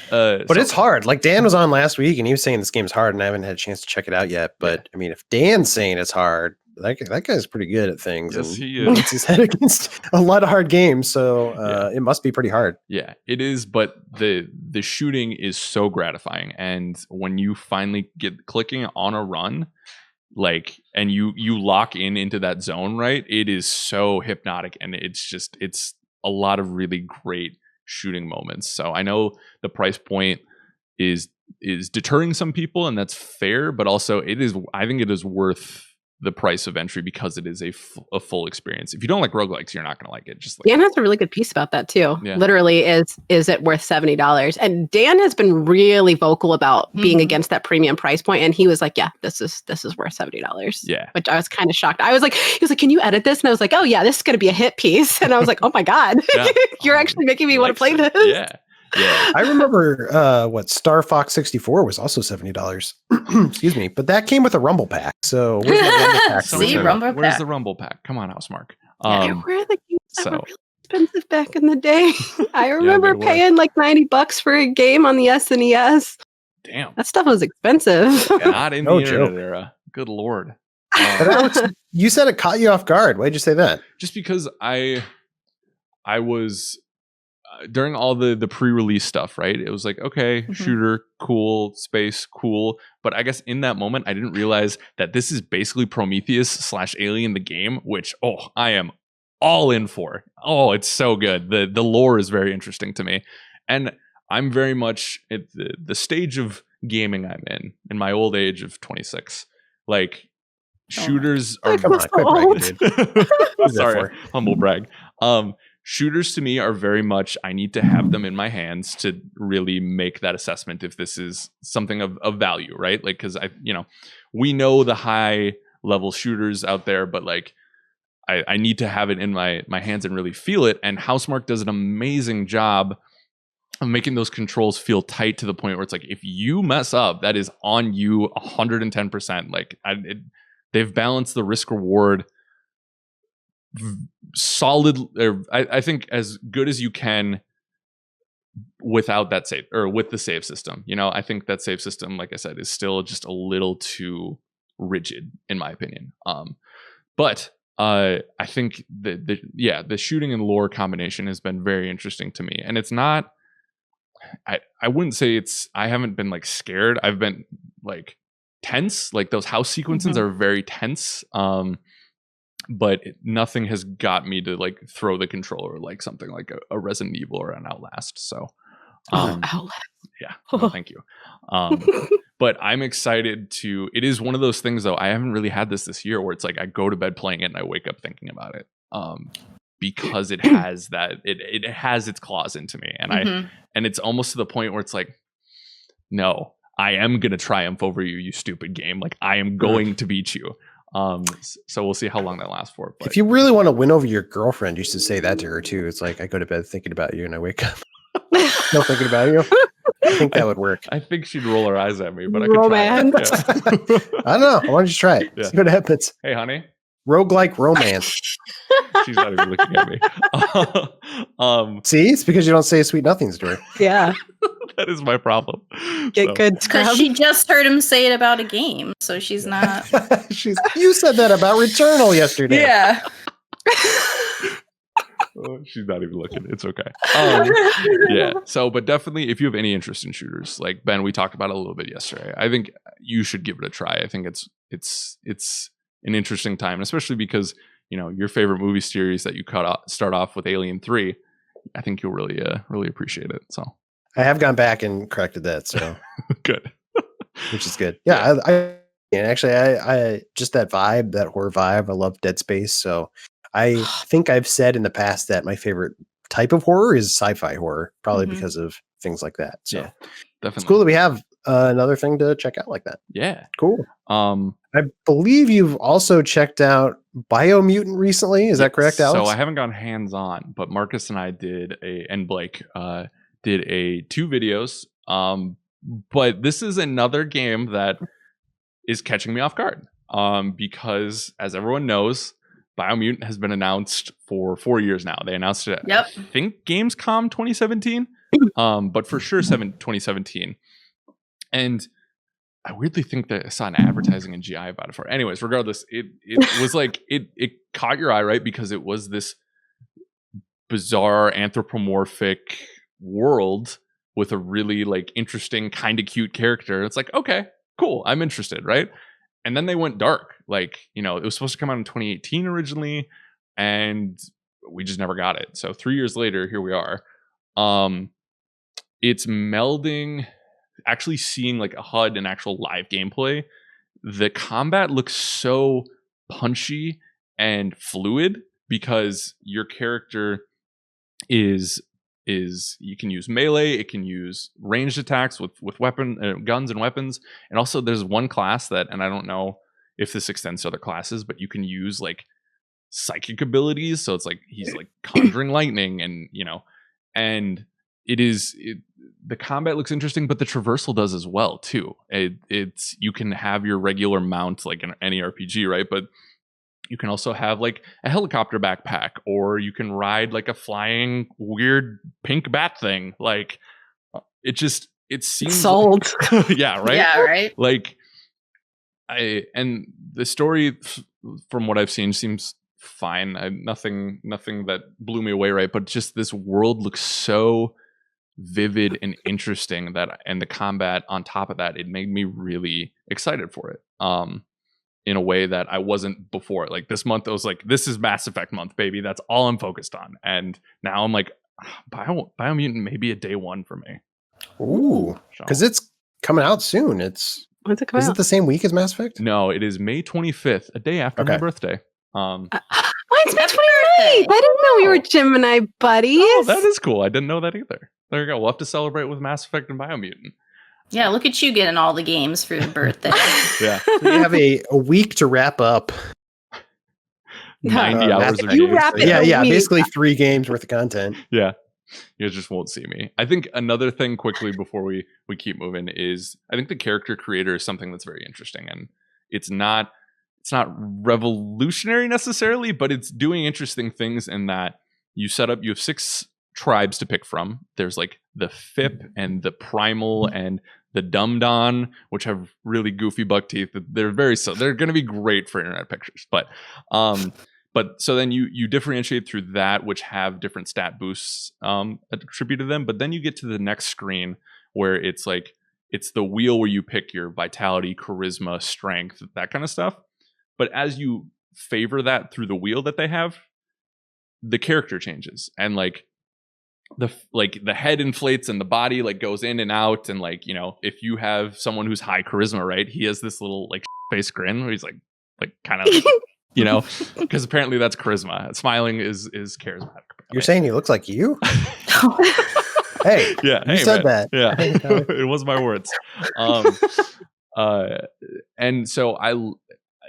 But it's hard. Like Dan was on last week and he was saying this game's hard, and I haven't had a chance to check it out yet. But I mean, if Dan's saying it's hard, that guy's pretty good at things. Yes, and he is. Hits his head against a lot of hard games, so it must be pretty hard. Yeah, it is. But the shooting is so gratifying, and when you finally get clicking on a run, like, and you lock into that zone, right? It is so hypnotic, and it's a lot of really great shooting moments. So I know the price point is deterring some people, and that's fair, but also I think it is worth the price of entry because it is a full experience. If you don't like roguelikes, you're not going to like it. Just like Dan has a really good piece about that too. Yeah. Literally, is it worth $70? And Dan has been really vocal about being against that premium price point, and he was like, "Yeah, this is worth $70." Yeah, which I was kind of shocked. He was like, "Can you edit this?" And I was like, "Oh yeah, this is going to be a hit piece." And I was like, "Oh my god, Yeah. you're actually making me want to play this." Yeah. Yeah. I remember Star Fox 64 was also $70. Excuse me, but that came with a Rumble pack. So where's my Rumble pack? See, Rumble where's pack. the Rumble pack? Come on, Housemark. They were the games that so- were really expensive back in the day. I remember they were. paying like $90 for a game on the SNES. Damn. That stuff was expensive. Not in No the internet joke. era. Good lord. But Alex, you said it caught you off guard. Why'd you say that? Just because I was during all the pre-release stuff, right? It was like, okay, shooter, cool, space, cool. But I guess in that moment, I didn't realize that this is basically Prometheus / Alien the game, which I am all in for. Oh, it's so good. The lore is very interesting to me, and I'm very much at the stage of gaming I'm in my old age of 26. Like shooters are. Come on, quit bragging, dude. Sorry, humble brag. Shooters to me are very much, I need to have them in my hands to really make that assessment if this is something of value, right? Like, because we know the high level shooters out there, but like I need to have it in my hands and really feel it. And Housemark does an amazing job of making those controls feel tight to the point where it's like, if you mess up, that is on you 110%. Like they've balanced the risk reward solid, I think as good as you can without that save, or with the save system. I think that save system, like I said, is still just a little too rigid in my opinion. But I think the shooting and lore combination has been very interesting to me, and it's not. I wouldn't say I haven't been like scared. I've been like tense. Like those house sequences are very tense. But nothing has got me to like throw the controller like something like a Resident Evil or an Outlast. So, Outlast. Yeah, no, thank you. But I'm excited to. It is one of those things though. I haven't really had this year where it's like I go to bed playing it and I wake up thinking about it. Because it has that it has its claws into me, and and it's almost to the point where it's like, no, I am gonna triumph over you, you stupid game. Like I am going to beat you. So we'll see how long that lasts for. But if you really want to win over your girlfriend, you should say that to her too. It's like, I go to bed thinking about you and I wake up still thinking about you. I think that would work. I think she'd roll her eyes at me, but Romance. I could try it. Yeah. I don't know. Why don't you try it? Yeah. See what happens. Hey, honey. Roguelike romance. She's not even looking at me. See, it's because you don't say sweet nothings to her. Yeah. That is my problem. Get good Because scrub. she just heard him say it about a game, so she's not. You said that about Returnal yesterday. Yeah. Oh, she's not even looking. It's okay. Yeah. So, but definitely, if you have any interest in shooters, like Ben, we talked about it a little bit yesterday. I think you should give it a try. I think it's an interesting time, especially because your favorite movie series that you start off with Alien 3. I think you'll really appreciate it. So I have gone back and corrected that, so good, which is good. Yeah, I just that vibe, that horror vibe. I love Dead Space, so I think I've said in the past that my favorite type of horror is sci-fi horror, probably because of things like that. So yeah, definitely, it's cool that we have another thing to check out like that. Yeah, cool. I believe you've also checked out Biomutant recently. Is that correct, Alex? So I haven't gone hands-on, but Marcus and I and Blake did 2 videos. But this is another game that is catching me off guard. Because as everyone knows, Biomutant has been announced for 4 years now. They announced it at, I think, Gamescom 2017. But for sure 2017. And I weirdly think that I saw an advertising in GI about it for. Anyways, regardless, it was like it caught your eye, right? Because it was this bizarre anthropomorphic world with a really like interesting, kind of cute character. It's like, okay, cool, I'm interested, right? And then they went dark. Like, it was supposed to come out in 2018 originally, and we just never got it. So 3 years later, here we are. It's melding. Actually seeing like a HUD and actual live gameplay, the combat looks so punchy and fluid because your character is you can use melee, it can use ranged attacks with guns and weapons, and also there's one class that, and I don't know if this extends to other classes, but you can use like psychic abilities, so it's like he's like conjuring lightning, and and the combat looks interesting, but the traversal does as well too. It's you can have your regular mount like in any RPG, right? But you can also have like a helicopter backpack, or you can ride like a flying weird pink bat thing. Like it seems sold. Like, yeah, right. Yeah, right. Like and the story from what I've seen seems fine. Nothing that blew me away, right? But just this world looks so vivid and interesting and the combat on top of that, it made me really excited for it. In a way that I wasn't before. Like this month, I was like, this is Mass Effect month, baby. That's all I'm focused on. And now I'm like, Biomutant may be a day one for me. Ooh, because it's coming out soon. When's it coming Is out? it the same week as Mass Effect? No, it is May 25th, a day after my birthday. Mine's May 29th. I didn't know we were Gemini buddies. Oh, that is cool. I didn't know that either. There you go. We'll have to celebrate with Mass Effect and Biomutant. Yeah, look at you getting all the games for your birthday. Yeah. We have a week to wrap up. 90 hours of you games. wrap it Yeah, week. basically 3 games worth of content. Yeah. You just won't see me. I think another thing quickly before we keep moving is I think the character creator is something that's very interesting, and it's not revolutionary necessarily, but it's doing interesting things in that you have 6 tribes to pick from. There's like the FIP and the Primal and the Dumdon, which have really goofy buck teeth. They're they're going to be great for internet pictures, but so then you differentiate through that, which have different stat boosts attributed to them. But then you get to the next screen where it's the wheel where you pick your vitality, charisma, strength, that kind of stuff. But as you favor that through the wheel that they have, the character changes, and the head inflates and the body like goes in and out, and if you have someone who's high charisma, right, he has this little like face grin where he's like kind of because apparently that's charisma. Smiling is charismatic. Apparently. You're saying he looks like you? Hey, yeah, you said that. Yeah, it was my words. And so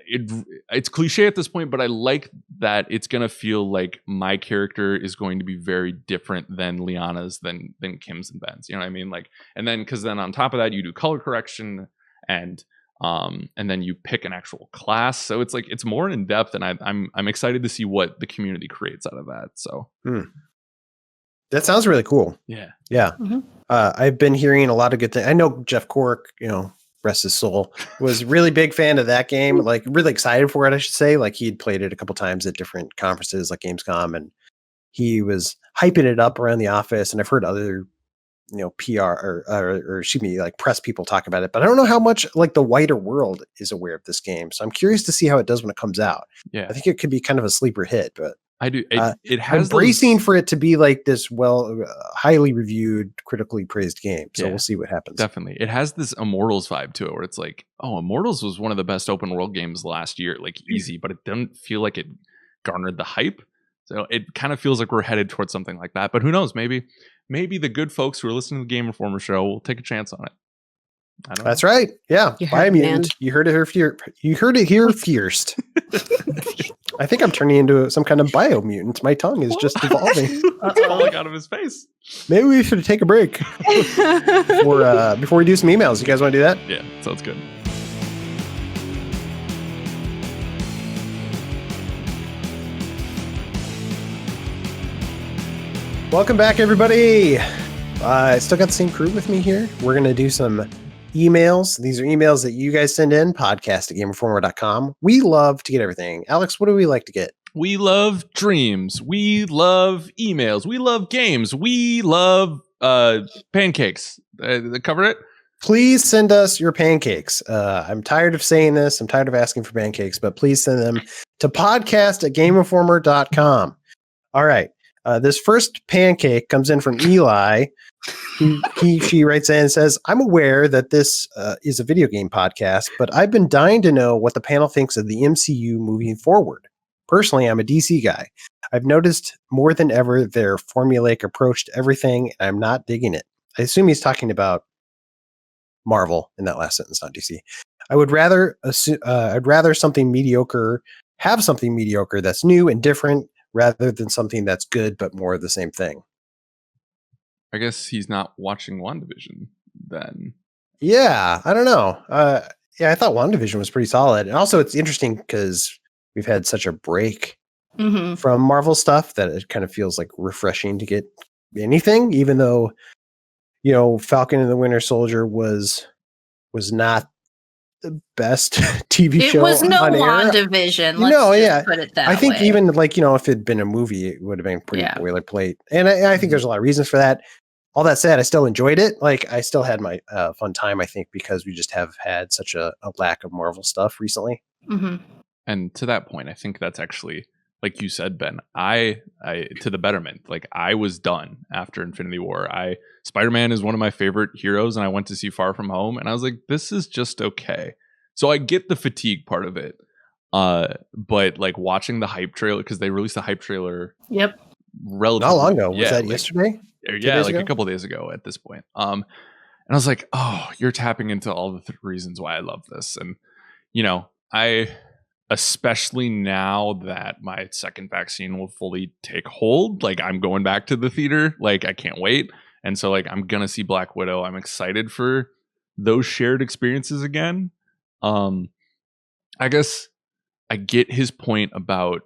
it's cliche at this point, but I like that it's gonna feel like my character is going to be very different than Liana's, than Kim's and Ben's. You know what I mean? Like, and then because then on top of that, you do color correction and then you pick an actual class. So it's like it's more in depth, and I'm excited to see what the community creates out of that. So that sounds really cool. Yeah. Mm-hmm. I've been hearing a lot of good things. I know Jeff Cork, rest his soul, was a really big fan of that game, like really excited for it, I should say. Like he'd played it a couple times at different conferences like Gamescom, and he was hyping it up around the office, and I've heard other PR or excuse me, like press people talk about it, but I don't know how much like the wider world is aware of this game. So I'm curious to see how it does when it comes out. Yeah, I think it could be kind of a sleeper hit, but I do. It has I'm bracing for it to be like this highly reviewed, critically praised game. So we'll see what happens. Definitely. It has this Immortals vibe to it where it's like, oh, Immortals was one of the best open world games last year, like easy, but it didn't feel like it garnered the hype. So it kind of feels like we're headed towards something like that. But who knows? Maybe the good folks who are listening to the Game Informer show will take a chance on it. I don't That's know. right. Yeah. Biomutant. You heard it here first. I think I'm turning into some kind of biomutant. My tongue is just evolving. It's falling out of his face. Maybe we should take a break before we do some emails. You guys want to do that? Yeah, sounds good. Welcome back, everybody. I still got the same crew with me here. We're going to do some emails. These are emails that you guys send in, podcast@gameinformer.com. We love to get everything. Alex, what do we like to get? We love dreams. We love emails. We love games. We love pancakes. Cover it? Please send us your pancakes. I'm tired of saying this. I'm tired of asking for pancakes, but please send them to podcast@gameinformer.com. All right. This first pancake comes in from Eli. She writes in and says, I'm aware that this is a video game podcast, but I've been dying to know what the panel thinks of the MCU moving forward. Personally, I'm a DC guy. I've noticed more than ever their formulaic approach to everything, and I'm not digging it. I assume he's talking about Marvel in that last sentence, not DC. I'd rather something mediocre, have something mediocre that's new and different, rather than something that's good but more of the same thing. I guess he's not watching WandaVision then. Yeah, I don't know. I thought WandaVision was pretty solid. And also it's interesting because we've had such a break from Marvel stuff that it kind of feels like refreshing to get anything, even though, Falcon and the Winter Soldier was not the best TV show. It was no on air. WandaVision. Let's just put it that way. I think even if it'd been a movie, it would have been pretty boilerplate. And I think there's a lot of reasons for that. All that said, I still enjoyed it. Like, I still had my fun time, I think, because we just have had such a lack of Marvel stuff recently. And to that point, I think that's actually, like you said, Ben, I to the betterment. Like, I was done after Infinity War. Spider-Man is one of my favorite heroes, and I went to see Far From Home, and I was like, this is just okay. So I get the fatigue part of it. But like watching the hype trailer, because they released a hype trailer. Yep. Relatively. How long ago? Was that yesterday? Yeah, like a couple days ago at this point. And I was like, oh, you're tapping into all the reasons why I love this. And, I, especially now that my second vaccine will fully take hold, like I'm going back to the theater, like I can't wait. And so like, I'm going to see Black Widow. I'm excited for those shared experiences again. I guess I get his point about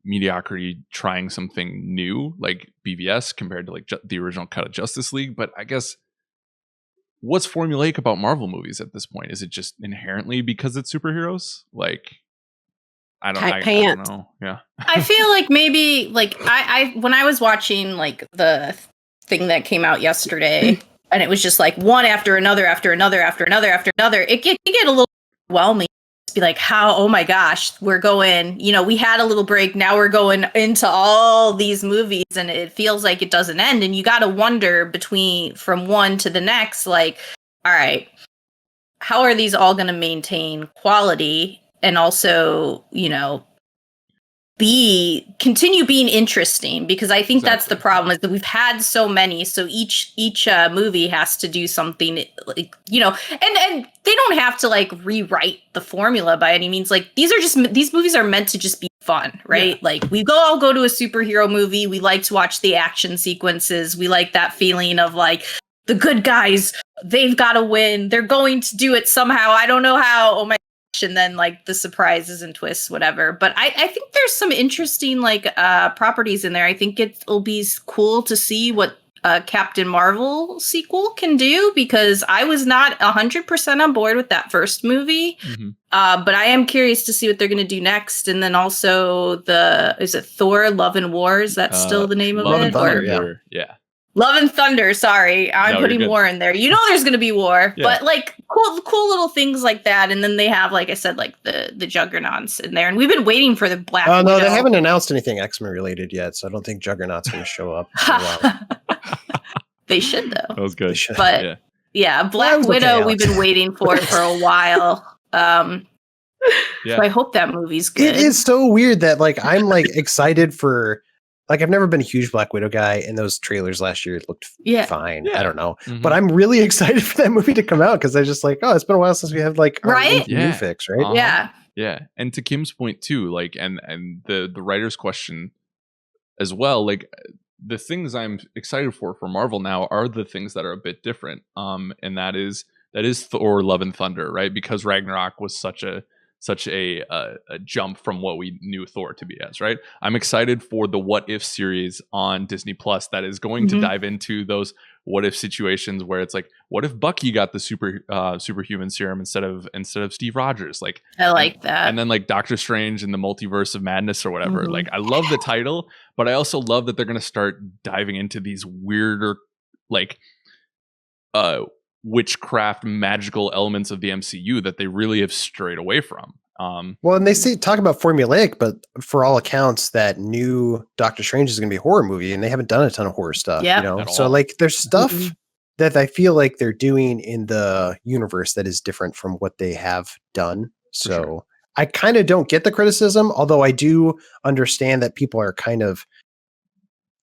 mediocrity trying something new like BVS compared to like the original cut of Justice League, but I guess what's formulaic about Marvel movies at this point? Is it just inherently because it's superheroes? Like I don't know. Yeah. I feel like maybe like I when I was watching like the thing that came out yesterday and it was just like one after another after another after another after another, it get a little overwhelming. Be like, oh my gosh, we're going, we had a little break, now we're going into all these movies and it feels like it doesn't end, and you got to wonder from one to the next, like, all right, how are these all going to maintain quality and also continue being interesting? Because I think that's the problem, is that we've had so many, so each movie has to do something like, and they don't have to like rewrite the formula by any means. Like these movies are meant to just be fun, right? Yeah. Like we all go to a superhero movie, we like to watch the action sequences, we like that feeling of like the good guys, they've got to win, they're going to do it somehow, I don't know how, oh my, and then like the surprises and twists, whatever. But I think there's some interesting like properties in there. I think it'll be cool to see what Captain Marvel sequel can do, because I was not 100% on board with that first movie. But I am curious to see what they're going to do next. And then also is it Thor Love and War? Is that still the name of it? Love and Thunder, yeah. Love and Thunder, sorry. I'm putting war in there. There's going to be war, but like cool little things like that. And then they have, like I said, like the Juggernauts in there. And we've been waiting for the Black Widow. No, they haven't announced anything X-Men related yet, so I don't think Juggernaut's going to show up. They should, though. That was good. But yeah, Black Widow we've been waiting for a while. So I hope that movie's good. It is so weird that like I'm like excited for... Like, I've never been a huge Black Widow guy, and those trailers last year looked fine. Yeah. I don't know. But I'm really excited for that movie to come out, because I just like, it's been a while since we had like our new fix, right? Yeah. Yeah. And to Kim's point too, like, and the writer's question as well, like the things I'm excited for Marvel now are the things that are a bit different. And that is Thor Love and Thunder, right? Because Ragnarok was such a jump from what we knew Thor to be as, right? I'm excited for the What If series on Disney Plus that is going to dive into those what if situations where it's like, what if Bucky got the superhuman serum instead of Steve Rogers? Like, I like that. And then like Doctor Strange and the Multiverse of Madness or whatever. Like, I love the title, but I also love that they're going to start diving into these weirder, like, witchcraft magical elements of the MCU that they really have strayed away from. Well, and they talk about formulaic, but for all accounts, that new Doctor Strange is going to be a horror movie, and they haven't done a ton of horror stuff. Yep. You know, At so all. like there's stuff Mhm. that I feel like they're doing in the universe that is different from what they have done. So sure. I kind of don't get the criticism, although I do understand that people are kind of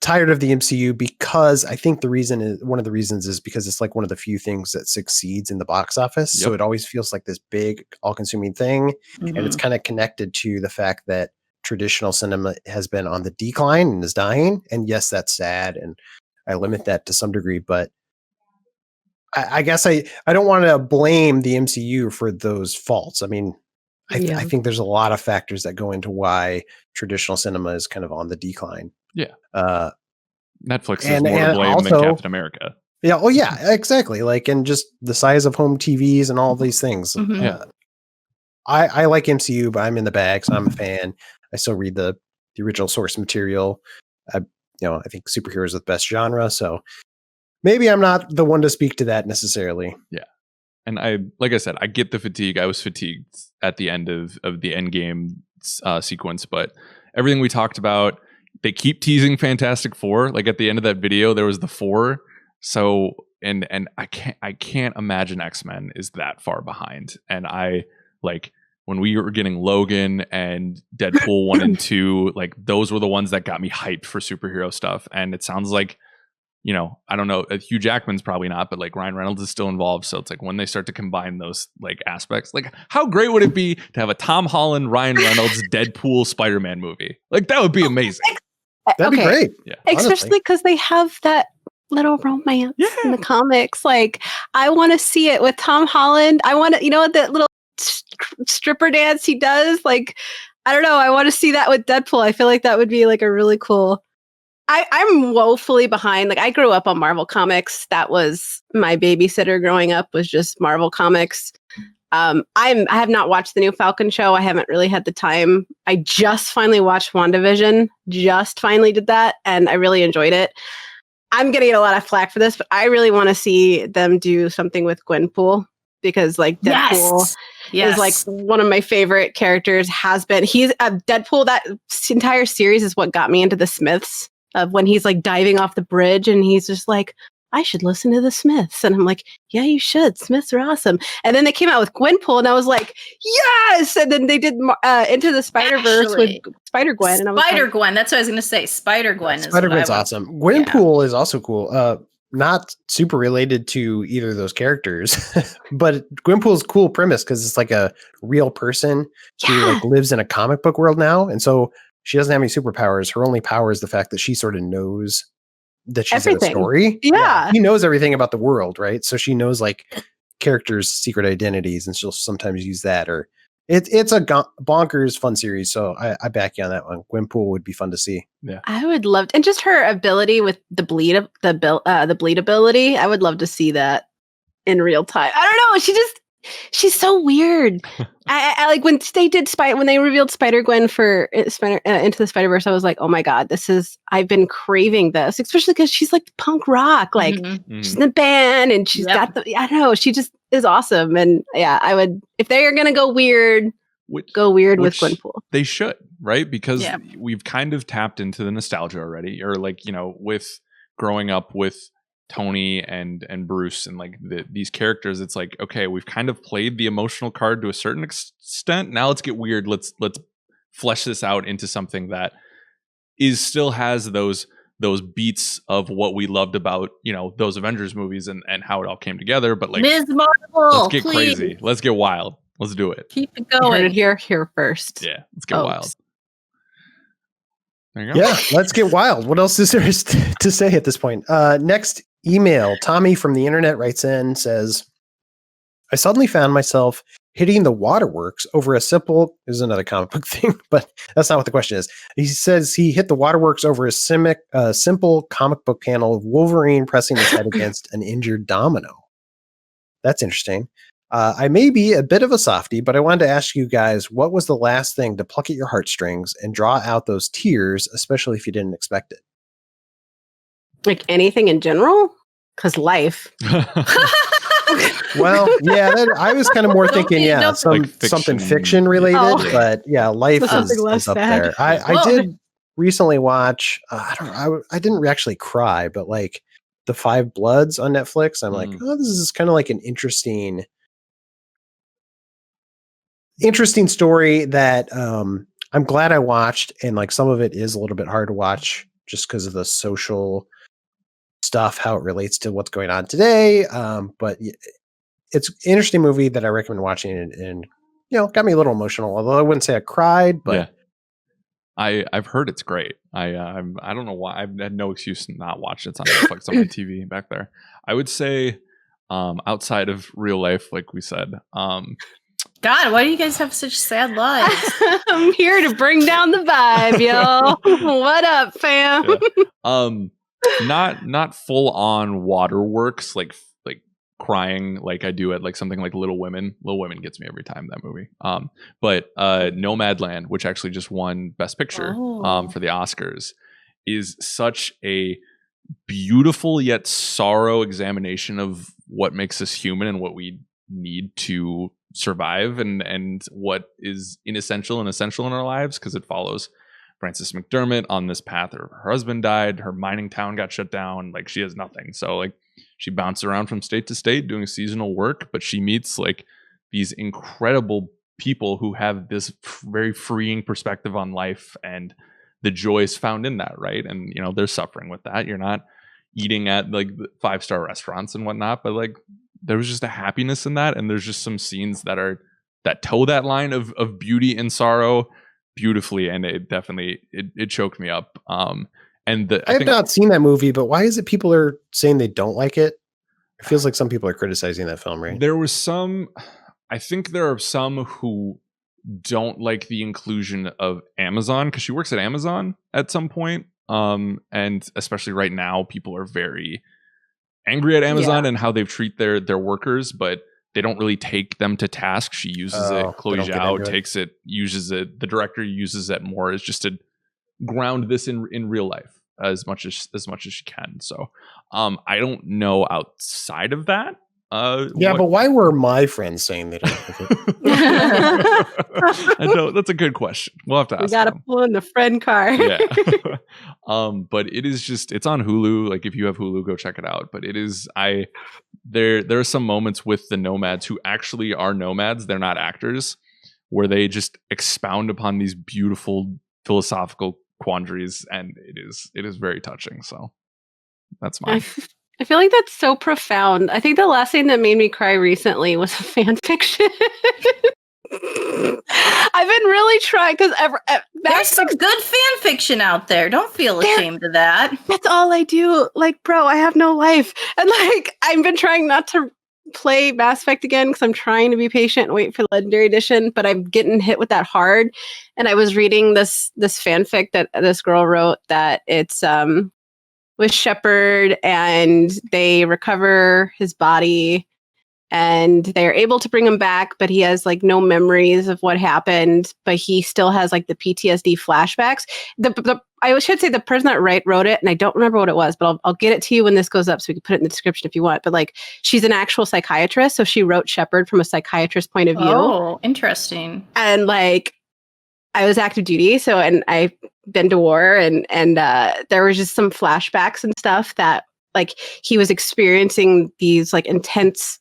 tired of the MCU, because I think one of the reasons is because it's like one of the few things that succeeds in the box office. So Yep. it always feels like this big, all-consuming thing, and it's Mhm. kind of connected to the fact that traditional cinema has been on the decline and is dying. And yes, that's sad, and I limit that to some degree, but I guess I don't want to blame the MCU for those faults. I mean, I Yeah. think there's a lot of factors that go into why traditional cinema is kind of on the decline. Yeah. Uh, Netflix is and more to and blame than also, Captain America. yeah, oh yeah, exactly. Like, and just the size of home TVs and all these things. Mhm. Yeah. I like MCU, but I'm in the bag, so I'm a fan. I still read the original source material. I think superheroes are the best genre, so maybe I'm not the one to speak to that necessarily. And like I said, I get the fatigue. I was fatigued at the end of the end game sequence, but everything we talked about, they keep teasing Fantastic Four. Like at the end of that video, there was the 4. So and I can't imagine X-Men is that far behind. And I like when we were getting Logan and Deadpool 1 and 2, like those were the ones that got me hyped for superhero stuff. And it sounds like, I don't know, Hugh Jackman's probably not, but like Ryan Reynolds is still involved. So it's like when they start to combine those like aspects, like how great would it be to have a Tom Holland, Ryan Reynolds, Deadpool, Spider-Man movie? Like that would be amazing. That'd be great. Yeah. Especially because they have that little romance in the comics. Like, I want to see it with Tom Holland. I want to, that little stripper dance he does. Like, I don't know. I want to see that with Deadpool. I feel like that would be like a really cool. I'm woefully behind. Like, I grew up on Marvel comics. That was my babysitter growing up, was just Marvel comics. I have not watched the new Falcon show. I haven't really had the time. I just finally watched WandaVision. Just finally did that, and I really enjoyed it. I'm gonna get a lot of flack for this, but I really want to see them do something with Gwenpool, because like Deadpool is like one of my favorite characters. Has been. He's Deadpool. That entire series is what got me into the Smiths. Of when he's like diving off the bridge and he's just like, I should listen to the Smiths. And I'm like, yeah, you should. Smiths are awesome. And then they came out with Gwenpool and I was like, yes. And then they did Into the Spider-Verse with Spider-Gwen. And I was Spider-Gwen. That's what I was going to say. Spider-Gwen is Spider-Gwen's awesome. Gwenpool is also cool. Not super related to either of those characters, but Gwenpool's cool premise because it's like a real person who like lives in a comic book world now. And so she doesn't have any superpowers. Her only power is the fact that she sort of knows that she's in a story. Yeah. She knows everything about the world, right? So she knows like characters' secret identities, and she'll sometimes use that. Or it's a bonkers fun series. So I back you on that one. Gwenpool would be fun to see. Yeah, I would love and just her ability with the bleed ability. I would love to see that in real time. I don't know. She's so weird. I like when they did when they revealed Spider-Gwen for Into the Spider-Verse. I was like, oh my god, I've been craving this, especially because she's like punk rock. Like she's in the band and she's got I don't know. She just is awesome. And yeah, I would, if they are gonna go weird, go weird with Gwenpool. They should, right? Because we've kind of tapped into the nostalgia already, or like with growing up with Tony and Bruce and like these characters, it's like, okay, we've kind of played the emotional card to a certain extent. Now let's get weird. Let's flesh this out into something that still has those beats of what we loved about those Avengers movies and how it all came together. But like, Ms. Marvel, let's get crazy. Let's get wild. Let's do it. Keep it going. You heard it here first. Yeah, let's get wild. There you go. Yeah, let's get wild. What else is there to say at this point? Next email, Tommy from the internet writes in, says, I suddenly found myself hitting the waterworks over a simple, this is another comic book thing, but that's not what the question is. He says he hit the waterworks over a simple comic book panel of Wolverine pressing his head against an injured Domino. That's interesting. I may be a bit of a softie, but I wanted to ask you guys, what was the last thing to pluck at your heartstrings and draw out those tears, especially if you didn't expect it? Like anything in general? Because life. Well, yeah, I was kind of more Don't thinking, be- yeah, don't- something fiction. fiction related, Oh. but yeah, life Something is less up bad. there. I Well- did recently watch. I didn't actually cry, but like the Five Bloods on Netflix. I'm like, oh, this is kind of like an interesting story that I'm glad I watched, and like some of it is a little bit hard to watch just because of the social stuff, how it relates to what's going on today. But it's an interesting movie that I recommend watching, and got me a little emotional. Although I wouldn't say I cried, but I've heard it's great. I don't know why I've had no excuse to not watch it. It's on Netflix on my TV back there. I would say outside of real life, like we said, God, why do you guys have such sad lives? I'm here to bring down the vibe, yo. What up, fam? not full on waterworks like crying like I do at like something like Little Women. Little Women gets me every time, that movie. But Nomadland, which actually just won Best Picture for the Oscars, is such a beautiful yet sorrow examination of what makes us human and what we need to survive, and what is inessential and essential in our lives, because it follows Frances McDermott on this path. Her husband died, her mining town got shut down, like she has nothing. So like she bounced around from state to state doing seasonal work, but she meets like these incredible people who have this very freeing perspective on life, and the joy is found in that, right? And there's suffering with that. You're not eating at like 5-star restaurants and whatnot, but like there was just a happiness in that, and there's just some scenes that toe that line of beauty and sorrow beautifully, and it definitely it choked me up. And I have not seen that movie, but why is it people are saying they don't like it? It feels like some people are criticizing that film, right? There was I think there are some who don't like the inclusion of Amazon, because she works at Amazon at some point. And especially right now, people are very angry at Amazon and how they treat their workers, but they don't really take them to task. She uses it. Chloe Zhao takes it, uses it. The director uses it more as just to ground this in real life as much as she can. So I don't know outside of that. But why were my friends saying they don't like it? I know, that's a good question. We'll have to ask. We gotta pull in the friend card. Yeah. But it is just, it's on Hulu. Like if you have Hulu, go check it out. But it is, there are some moments with the nomads who actually are nomads. They're not actors, where they just expound upon these beautiful philosophical quandaries, and it is very touching. So that's mine. I feel like that's so profound. I think the last thing that made me cry recently was a fan fiction. I've been really trying, because there's some good fan fiction out there. Don't feel ashamed of that. That's all I do. Like, bro, I have no life. And like, I've been trying not to play Mass Effect again because I'm trying to be patient and wait for the Legendary Edition, but I'm getting hit with that hard. And I was reading this fanfic that this girl wrote that it's with Shepard, and they recover his body and they're able to bring him back, but he has like no memories of what happened, but he still has like the PTSD flashbacks. I should say the person that wrote it, and I don't remember what it was, but I'll get it to you when this goes up so we can put it in the description if you want. But like, she's an actual psychiatrist, so she wrote Shepard from a psychiatrist's point of view. Oh, interesting. And like, I was active duty, and I've been to war, and there was just some flashbacks and stuff that like he was experiencing these like intense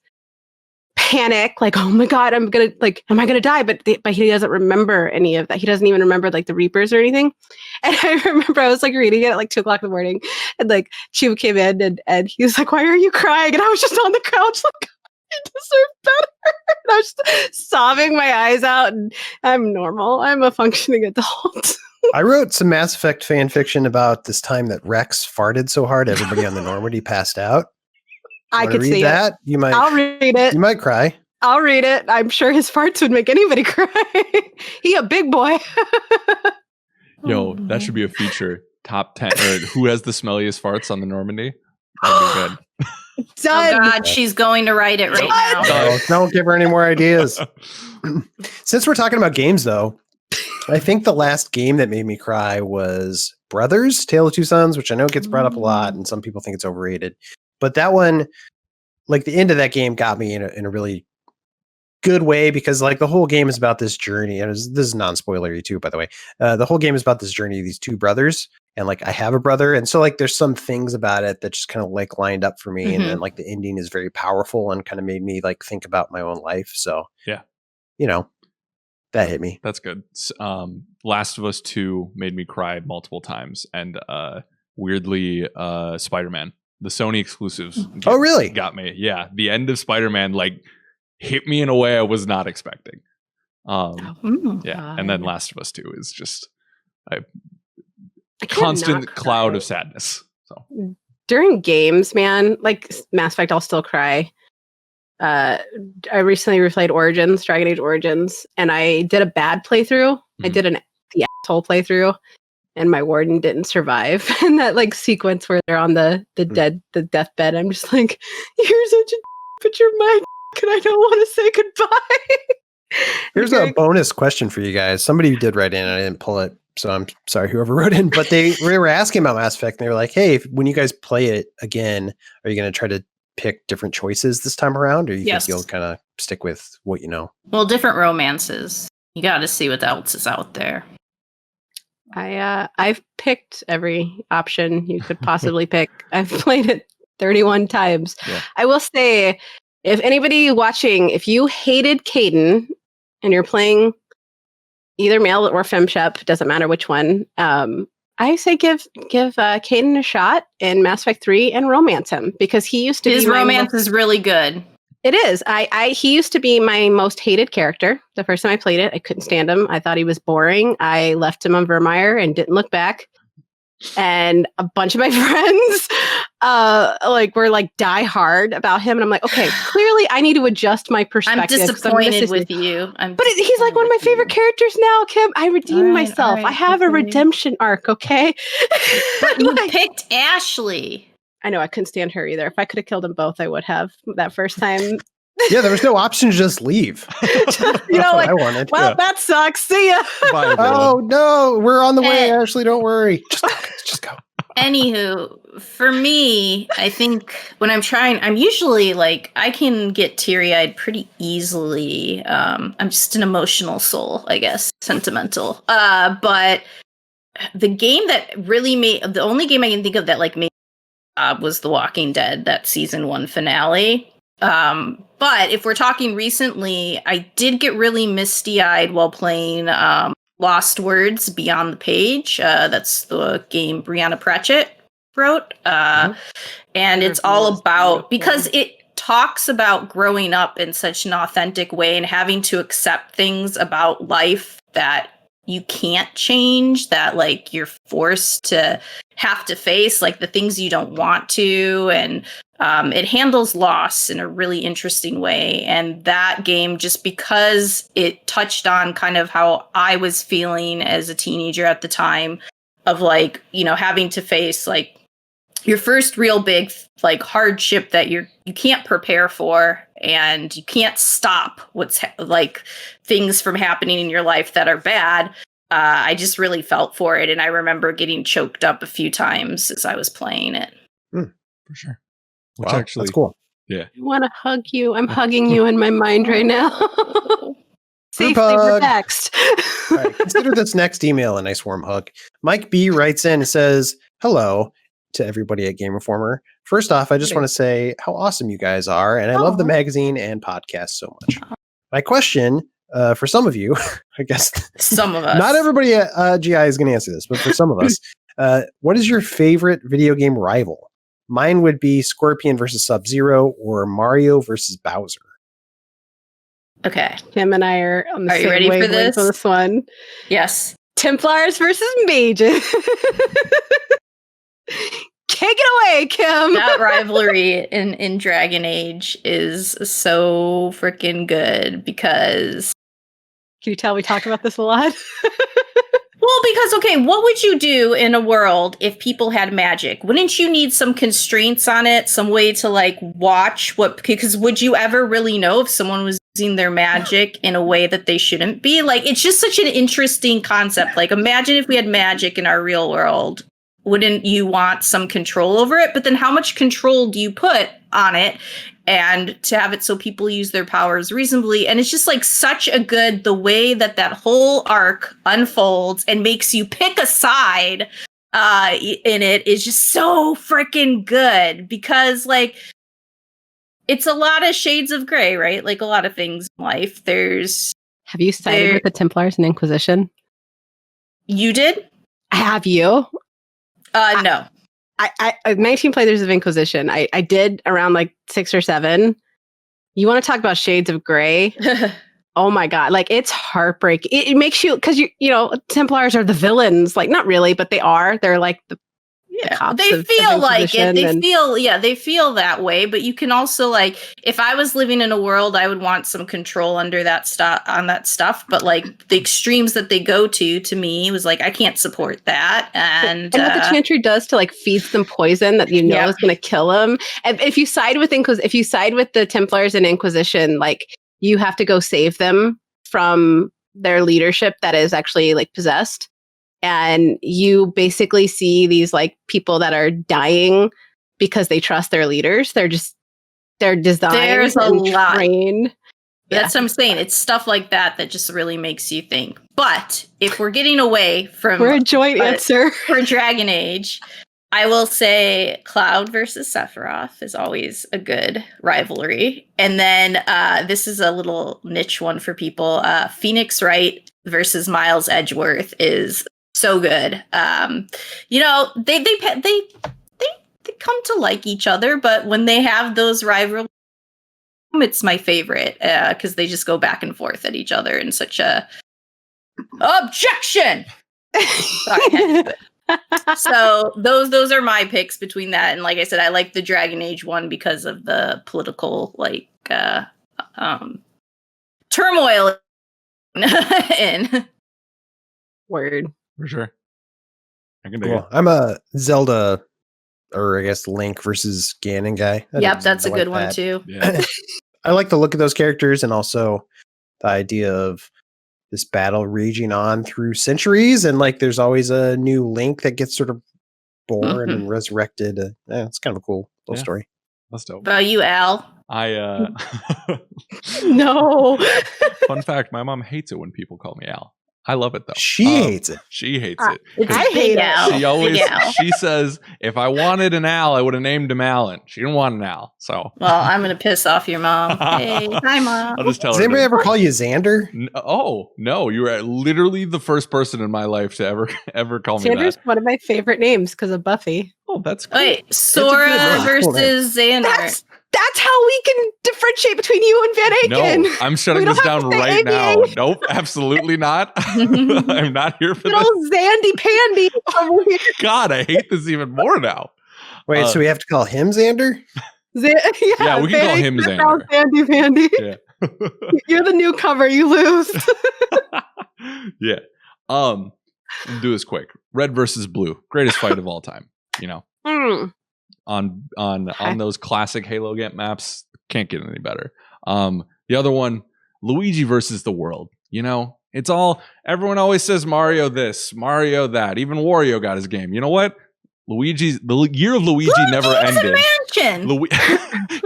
panic, like, oh my God, am I gonna die? But he doesn't remember any of that. He doesn't even remember like the Reapers or anything. And I remember I was like reading it at like 2:00 in the morning, and like Chew came in and he was like, "Why are you crying?" And I was just on the couch like, I deserve better. And I was just sobbing my eyes out, and I'm normal. I'm a functioning adult. I wrote some Mass Effect fan fiction about this time that Rex farted so hard everybody on the Normandy passed out. I could see that. You might. I'll read it. You might cry. I'll read it. I'm sure his farts would make anybody cry. He a big boy. Yo, that should be a feature. Top 10. Or who has the smelliest farts on the Normandy? That'd be good. Done. Oh God, she's going to write it right now. No, don't give her any more ideas. Since we're talking about games, though, I think the last game that made me cry was Brothers, Tale of Two Sons, which I know gets brought up a lot, and some people think it's overrated. But that one, like the end of that game got me in a really good way, because like the whole game is about this journey, and this is non-spoilery too, by the way. The whole game is about this journey of these two brothers, and like I have a brother, and so like there's some things about it that just kind of like lined up for me, and then like the ending is very powerful and kind of made me like think about my own life. So Yeah. That hit me. That's good. Last of Us 2 made me cry multiple times, and weirdly, Spider-Man, the Sony exclusives. Oh, really? Got me. Yeah, the end of Spider-Man like hit me in a way I was not expecting. Yeah, and then Last of Us 2 is just a constant cloud of sadness. So during games, man, like Mass Effect, I'll still cry. I recently replayed Dragon Age Origins, and I did a bad playthrough. I did the asshole playthrough, and my warden didn't survive. And that like sequence where they're on the deathbed, I'm just like, you're such a but you're my and I don't want to say goodbye. Here's a bonus question for you guys. Somebody did write in, I didn't pull it, so I'm sorry whoever wrote in, but they were asking about Mass Effect, and they were like, hey, when you guys play it again, are you going to try to pick different choices this time around, or you think you'll kind of stick with what you know? Well, different romances. You got to see what else is out there. I've picked every option you could possibly pick. I've played it 31 times. Yeah. I will say, if anybody watching, if you hated Caden and you're playing either male or femshep, doesn't matter which one, I say give Caden a shot in Mass Effect 3 and romance him, because he used to his romance is really good. It is. He used to be my most hated character. The first time I played it, I couldn't stand him. I thought he was boring. I left him on Vermeer and didn't look back. And a bunch of my friends were like die hard about him, and I'm like, okay, clearly I need to adjust my perspective. I'm disappointed with you. He's like one of my favorite characters now, Kim. I redeemed myself. I have a redemption arc, okay? But you picked Ashley. I know, I couldn't stand her either. If I could have killed them both, I would have that first time. Yeah, there was no option to just leave. I wanted. Well, that sucks. See ya. Bye, oh no, we're on the way, Ashley. Don't worry. Just go. Anywho, for me, I think when I'm usually like, I can get teary-eyed pretty easily. I'm just an emotional soul, I guess, sentimental. But the game that really the only game I can think of that like made was The Walking Dead, that season 1 finale. But if we're talking recently, I did get really misty-eyed while playing Lost Words Beyond the Page. That's the game Brianna Pratchett wrote. And it's all about, because it talks about growing up in such an authentic way and having to accept things about life that you can't change, that like you're forced to have to face, like the things you don't want to. And it handles loss in a really interesting way. And that game, just because it touched on kind of how I was feeling as a teenager at the time, of like, having to face like your first real big like hardship that you can't prepare for, and you can't stop what's like things from happening in your life that are bad. I just really felt for it, and I remember getting choked up a few times as I was playing it. For sure. Which wow, actually, that's cool. Yeah. I want to hug you. I'm hugging you in my mind right now. Safely relaxed. All right, consider this next email a nice warm hug. Mike B writes in and says, hello to everybody at Game Informer. First off, I just want to say how awesome you guys are, and I love the magazine and podcast so much. My question, for some of you, I guess some of us, not everybody at GI is going to answer this, but for some of us, what is your favorite video game rival? Mine would be Scorpion versus Sub-Zero or Mario versus Bowser. Okay. Tim and I are on the same ready for wavelength for this one. Yes. Templars versus Mages. Take it away, Kim. That rivalry in Dragon Age is so freaking good, because... Can you tell we talk about this a lot? Well, because, okay, what would you do in a world if people had magic? Wouldn't you need some constraints on it? Some way to, like, watch what... Because would you ever really know if someone was using their magic in a way that they shouldn't be? Like, it's just such an interesting concept. Like, imagine if we had magic in our real world. Wouldn't you want some control over it? But then how much control do you put on it? and to have it so people use their powers reasonably. And it's just like such a good, the way that whole arc unfolds and makes you pick a side in it is just so freaking good, because like it's a lot of shades of gray, right? Like a lot of things in life. Have you sided with the Templars and Inquisition? You did? Have you? No. I 19 playthroughs of Inquisition. I did around like 6 or 7. You want to talk about shades of gray? Oh my God. Like, it's heartbreaking. It makes you, because you know, Templars are the villains. Like, not really, but they are. They're like the cops they feel like it. They They feel that way. But you can also, like, if I was living in a world, I would want some control under that stuff. But like the extremes that they go to me was like, I can't support that. And what the Chantry does to like feeds them poison that you know is going to kill them. And if you side with the Templars and Inquisition, like, you have to go save them from their leadership that is actually like possessed. And you basically see these like people that are dying because they trust their leaders. They're designed There's a lot. Trained. That's what I'm saying. It's stuff like that just really makes you think. But if we're getting away from we're a joint answer for Dragon Age, I will say Cloud versus Sephiroth is always a good rivalry. And then this is a little niche one for people. Phoenix Wright versus Miles Edgeworth is so good. You know, they come to like each other, but when they have those rivalries, it's my favorite because they just go back and forth at each other in such a objection. Sorry, so those are my picks between that, and like I said, I like the Dragon Age one because of the political like turmoil in word. For sure. I can Cool. I'm a Zelda, or I guess Link versus Ganon guy. Yep, that's a good one too. Yeah. I like the look of those characters, and also the idea of this battle raging on through centuries, and like there's always a new Link that gets sort of born and resurrected. It's kind of a cool little story. That's dope. About you, Al? No. Fun fact, my mom hates it when people call me Al. I love it though. She hates it. She hates it. I hate it. She says, if I wanted an Al, I would have named him Alan. She didn't want an Al. So well, I'm gonna piss off your mom. Hey, hi mom. I'll just tell Does her. anybody ever call you Xander? Oh no, you are literally the first person in my life to ever call me that. Xander's one of my favorite names because of Buffy. Oh, that's cool. Wait, Sora versus Xander. That's how we can differentiate between you and Van Aken. No, I'm shutting this down right now. Nope, absolutely not. I'm not here for this. Little Zandy Pandy over here. God, I hate this even more now. Wait, so we have to call him Xander? Yeah, we can call him Xander. Zandy Pandy. Yeah. You're the newcomer. You lose. Yeah. We'll do this quick. Red versus blue. Greatest fight of all time. You know. On those classic Halo maps, can't get any better. The other one, Luigi versus the world. You know, it's all, everyone always says Mario this, Mario that. Even Wario got his game. You know what? The year of Luigi never ended.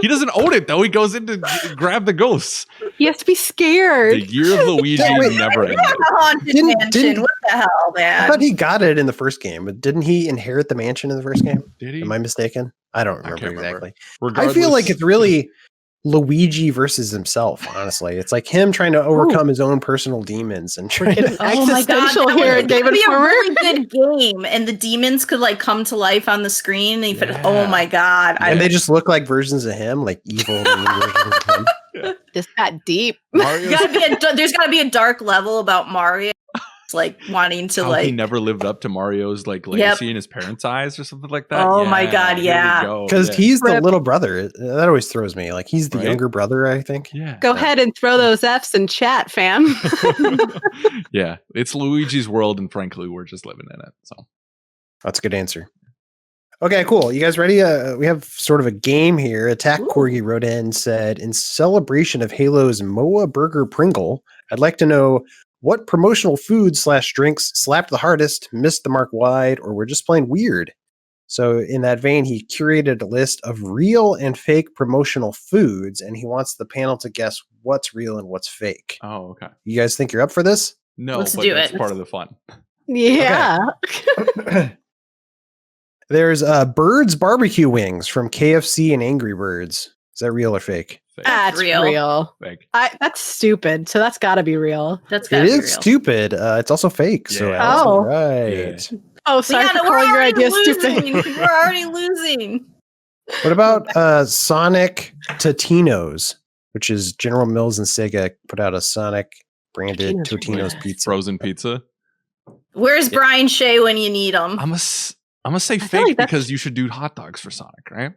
He doesn't own it though. He goes in to grab the ghosts. He has to be scared. The year of Luigi never ended. What the hell, man? I thought he got it in the first game, but didn't he inherit the mansion in the first game? Did he? Am I mistaken? I don't remember exactly. Regardless, I feel like it's really Luigi versus himself, honestly. It's like him trying to overcome his own personal demons and trying to existential here at Game It would be a Informer. really good game, and the demons could like come to life on the screen. And oh my god! And they just look like versions of him, like evil versions of him. Yeah. This got deep. There's got to be a dark level about Mario, like wanting to he never lived up to Mario's like legacy in his parents' eyes or something like that. Oh my god, yeah. Because he's the little brother. That always throws me. Like he's the younger brother, I think. Yeah. Go ahead and throw those F's in chat, fam. Yeah, it's Luigi's world, and frankly, we're just living in it. So that's a good answer. Okay, cool. You guys ready? We have sort of a game here. Attack Corgi wrote in and said, in celebration of Halo's Moa Burger Pringle, I'd like to know what promotional food / drinks slapped the hardest, missed the mark wide, or were just plain weird? So in that vein, he curated a list of real and fake promotional foods, and he wants the panel to guess what's real and what's fake. Oh, okay. You guys think you're up for this? No, Let's but do that's it. part of the fun. Yeah. There's Birds barbecue wings from KFC and Angry Birds. Is that real or fake? Fake. That's real. Fake. That's stupid. So that's got to be real. That's It gotta be is real. stupid. It's also fake. So Yeah. Allison, Oh. right. Yeah. Oh, sorry Leanna, for we're calling your already idea losing. stupid. We're already losing. What about Sonic Totino's, which is General Mills and Sega put out a Sonic branded Totino's Totino's really pizza. Frozen pizza. Where's Brian Shea when you need him? I'm gonna say feel fake like that's- because you should do hot dogs for Sonic, right?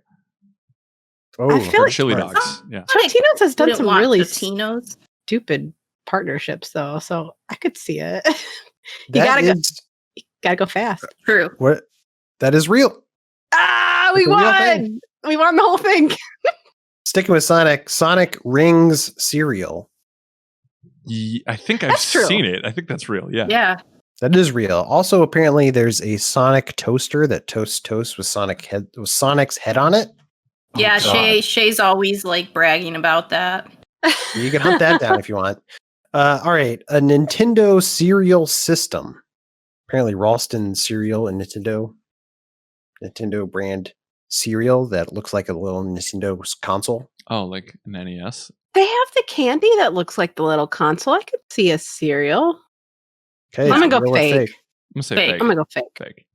Oh, I feel Or like- chili smart. dogs. Yeah. Totino's has done Wouldn't some want really Totino's. stupid partnerships, though. So I could see it. That gotta is Gotta go fast. True. what that is real. Ah, we It's a real won. thing. We won the whole thing. Sticking with Sonic Rings cereal. I think I've That's true. seen it. I think that's real. Yeah. Yeah. That is real. Also, apparently, there's a Sonic toaster that toasts toast with Sonic's head on it. Yeah, God. Shay's always like bragging about that. You can hunt that down if you want. All right, a Nintendo cereal system. Apparently, Ralston cereal and Nintendo brand cereal that looks like a little Nintendo console. Oh, like an NES. They have the candy that looks like the little console. I could see a cereal. Okay, I'm gonna go real or fake. I'm gonna say Fake. fake. I'm gonna go fake. Fake.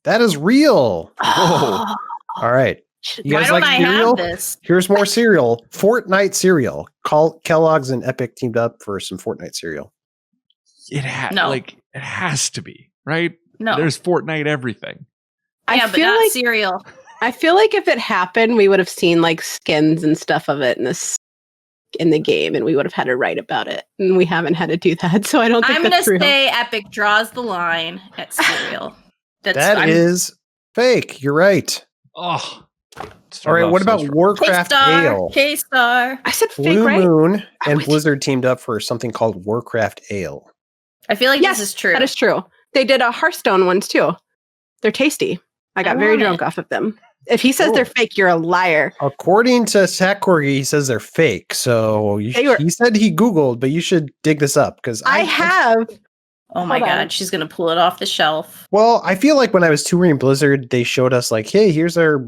That is real. Oh, All right. You Why guys don't like I cereal? have this? Here's more cereal. Fortnite cereal. Kellogg's and Epic teamed up for some Fortnite cereal. It No. it has to be, right? No. There's Fortnite everything. I yeah, but feel not like cereal. I feel like if it happened, we would have seen like skins and stuff of it in the game, and we would have had to write about it. And we haven't had to do that, so I don't think I'm gonna that's real. say Epic draws the line at cereal. That is fake. You're right. Oh. All right. What about Warcraft Ale? K-Star. I said fake, Blue right? Moon I'm and with you. Blizzard teamed up for something called Warcraft Ale. I feel like Yes, this is true. that is true. They did Hearthstone ones too. They're tasty. I got very want drunk it. off of them. If he says they're Cool. fake, you're a liar. According to Zach Corgi, he says they're fake. So They were- he said he Googled, but you should dig this up because I have. Oh my Hold on. god, she's gonna pull it off the shelf. Well, I feel like when I was touring Blizzard, they showed us like, hey, here's our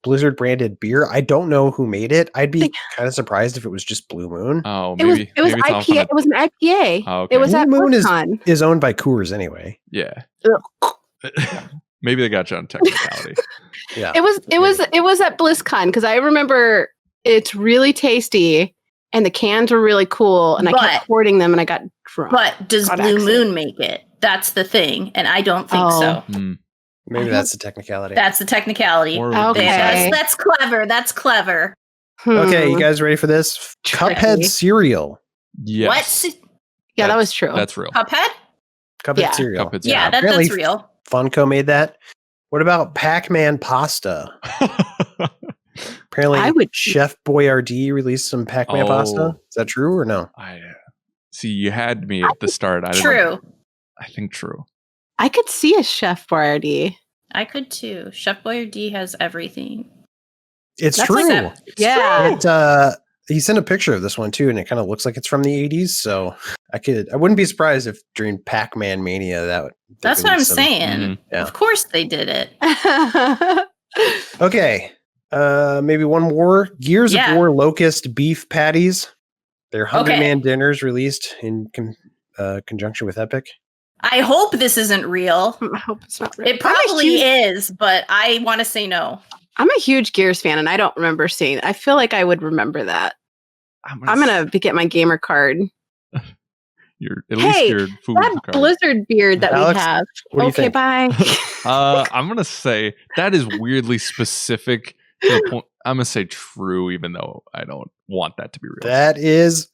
Blizzard branded beer. I don't know who made it. I'd be kind of surprised if it was just Blue Moon. Oh, It was maybe it's off on IPA. It was an IPA. Oh, okay. It was Blue at Moon BlizzCon. is owned by Coors anyway. Yeah. Ugh. Maybe they got you on technicality. Yeah. It was at BlizzCon because I remember it's really tasty and the cans were really cool and I But- kept hoarding them and I got drunk. But does Got Blue accent. Moon make it? That's the thing, and I don't think Oh. so. Hmm. Maybe I that's the technicality. That's the technicality. Or Okay. Yeah, that's clever. That's clever. Okay, you Hmm. guys ready for this? Tricky. Cuphead cereal. Yes. What? Yeah, that was true. That's real. Cuphead? Cuphead Yeah. cereal. Cuphead Yeah, Apparently that's real. Funko made that. What about Pac-Man pasta? Apparently, I would- Chef Boyardee released some Pac-Man pasta. Oh. Is that true or no? I see. You had me at the start. I didn't, True. I think true. I could see a Chef Boyardee. I could too. Chef Boyardee has everything. It's That's true. like Yeah. He sent a picture of this one too, and it kind of looks like it's from the 80s. So I wouldn't be surprised if during Pac-Man Mania That's what I'm released some- saying. Mhm. Yeah. Of course they did it. Okay, maybe one more. Gears Yeah. of War Locust beef patties. They're Hungry Okay. Man dinners released in conjunction with Epic. I hope this isn't real. I hope it's not real. It probably is, but I want to say no. I'm a huge Gears fan and I don't remember seeing it. I feel like I would remember that. I'm gonna get my gamer card. At least Hey, your food That card. Blizzard beard that Alex, we have. what do you Okay, think? bye. I'm gonna say that is weirdly specific to the point. I'm gonna say true, even though I don't want that to be real. That is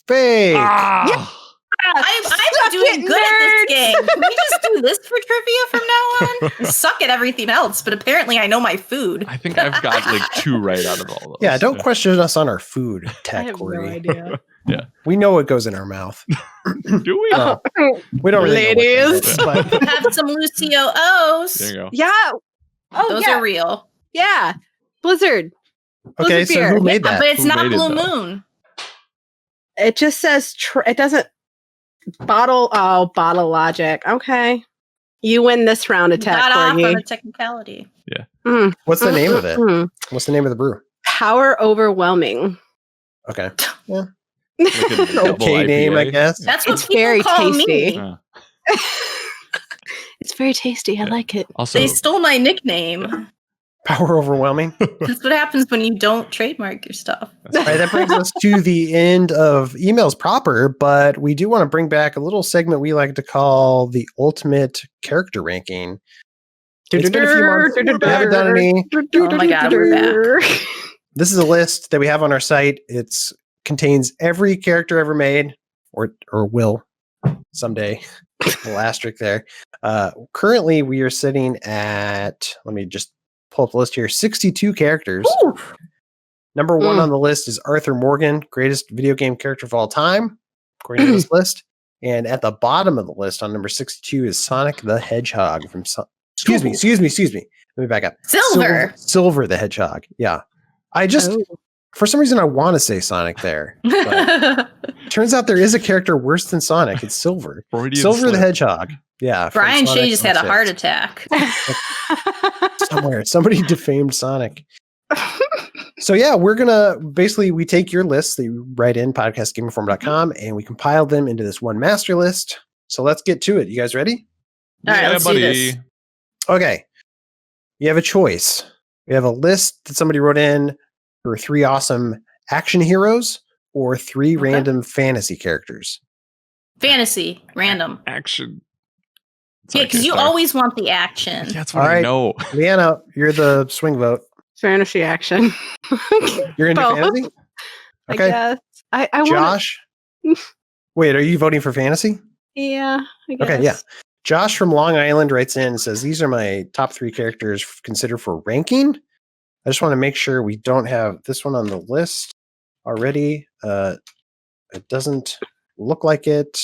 fake. Ah! I'm Suck doing it, good at this nerds. game. Can we just do this for trivia from now on? I suck at everything else, but apparently I know my food. I think I've got like 2 right out of all those. Yeah, don't question us on our food, I Tech have no Corey. idea. We know what goes in our mouth. Do we? Well, we don't really know what that Ladies. is, but Have some Lucio O's. There you go. Yeah. Oh, Those yeah. are real. Yeah. Blizzard. Okay, Blizzard so beer. who made Yeah, that? but it's Who not made it, Blue though? Moon. It just says it doesn't bottle logic. Okay. You win this round You attack, got off on Corgi. a technicality. Mm, What's the name of it? mm. What's the name of the brew? Power overwhelming. Okay. Like a double Okay name, I IPA? guess. That's what It's people very call tasty. me. Uh, It's very tasty. I Yeah. like it. also, They stole my nickname. Power overwhelming. That's what happens when you don't trademark your stuff. All right, that brings us to the end of emails proper, but we do want to bring back a little segment we like to call the ultimate character ranking. It's been a few months. We haven't done any. Oh my God, we're back. This is a list that we have on our site. It contains every character ever made, or will someday. Little asterisk there. Currently, we are sitting at. Let me just pull up the list here. 62 characters. Ooh. Number one on the list is Arthur Morgan, greatest video game character of all time, according to this list. And at the bottom of the list, on number 62, is Sonic the Hedgehog from. Excuse me. Let me back up. Silver the Hedgehog. Yeah. I just, for some reason, I want to say Sonic there. But turns out there is a character worse than Sonic. It's Silver. Freudian Silver slip. the Hedgehog. Yeah. from Brian Sonic Shea just had a 06. heart attack. Somewhere. Somebody defamed Sonic. So yeah, we're gonna basically we take your lists that you write in podcastgameinform.com and we compile them into this one master list. So let's get to it. You guys ready? All right, let's do this. Okay. You have a choice. We have a list that somebody wrote in for 3 awesome action heroes or 3 random fantasy characters. Fantasy, random. Action. Yeah, because you always want the action. That's what All I right. know. Leanna, you're the swing vote. Fantasy action. You're into Both, fantasy? I Okay. guess. I want. Josh? Wait, are you voting for fantasy? Yeah. I guess. Okay, yeah. Josh from Long Island writes in and says, these are my top 3 characters considered for ranking. I just want to make sure we don't have this one on the list already. It doesn't look like it.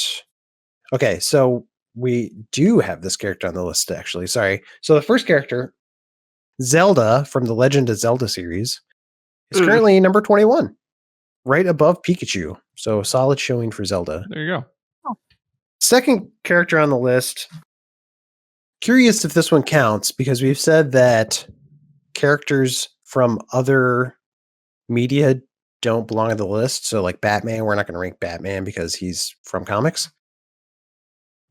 Okay, so we do have this character on the list, actually. Sorry. So the first character, Zelda from the Legend of Zelda series, is currently number 21, right above Pikachu. So solid showing for Zelda. There you go. Second character on the list. Curious if this one counts because we've said that characters from other media don't belong on the list. So like Batman, we're not going to rank Batman because he's from comics.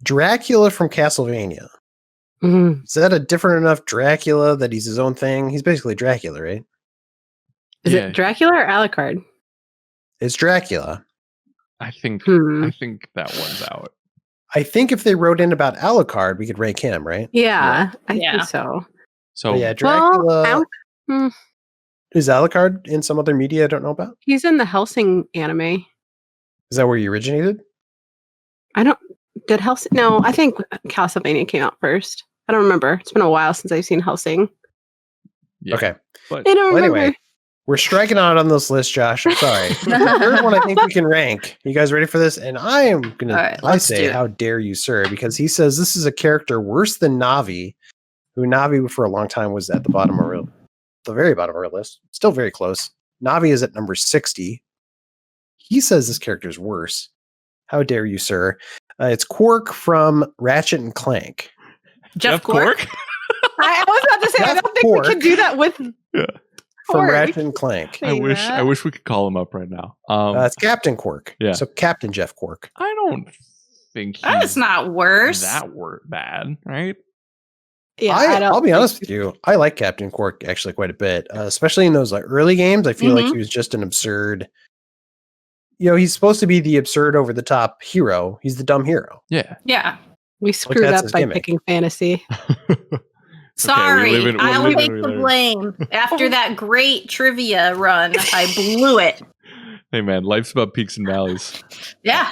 Dracula from Castlevania. Mhm. Is that a different enough Dracula that he's his own thing? He's basically Dracula, right? Is Yeah. it Dracula or Alucard? It's Dracula. I think Hmm. I think that one's out. I think if they wrote in about Alucard, we could rank him, right? Yeah, I Yeah. think so. So But yeah, Dracula. Well, Is Alucard in some other media I don't know about? he's in the Helsing anime. Is that where he originated? Did Helsing? No, I think Castlevania came out first. I don't remember. It's been a while since I've seen Helsing. yeah. Okay. But I don't Well, remember. anyway, we're striking out on this list, Josh. I'm sorry. The third one I think we can rank. You guys ready for this? And I am going All right, to, I let's say, do it. how dare you, sir? Because he says this is a character worse than Navi, who Navi for a long time was at the bottom of the very bottom of our list. Still very close. Navi is at number 60. He says this character is worse. How dare you, sir? It's Quark from Ratchet and Clank. Jeff Quark? I was about to say, I Jeff don't think we Quark. can do that with. From Quark. Ratchet and Clank. I wish we could call him up right now. It's Captain Quark. Yeah. So Captain Jeff Quark. I don't think That's he's not worse. that bad, right? Yeah, I'll be honest with you. I like Captain Quark actually quite a bit, especially in those like early games. I feel like he was just an absurd. He's supposed to be the absurd, over the top hero. He's the dumb hero. Yeah. Yeah. We screwed that's up his by gimmick. picking fantasy. Sorry, we're I'll living take and the we learn. blame. After that great trivia run, I blew it. Hey man, life's about peaks and valleys. Yeah.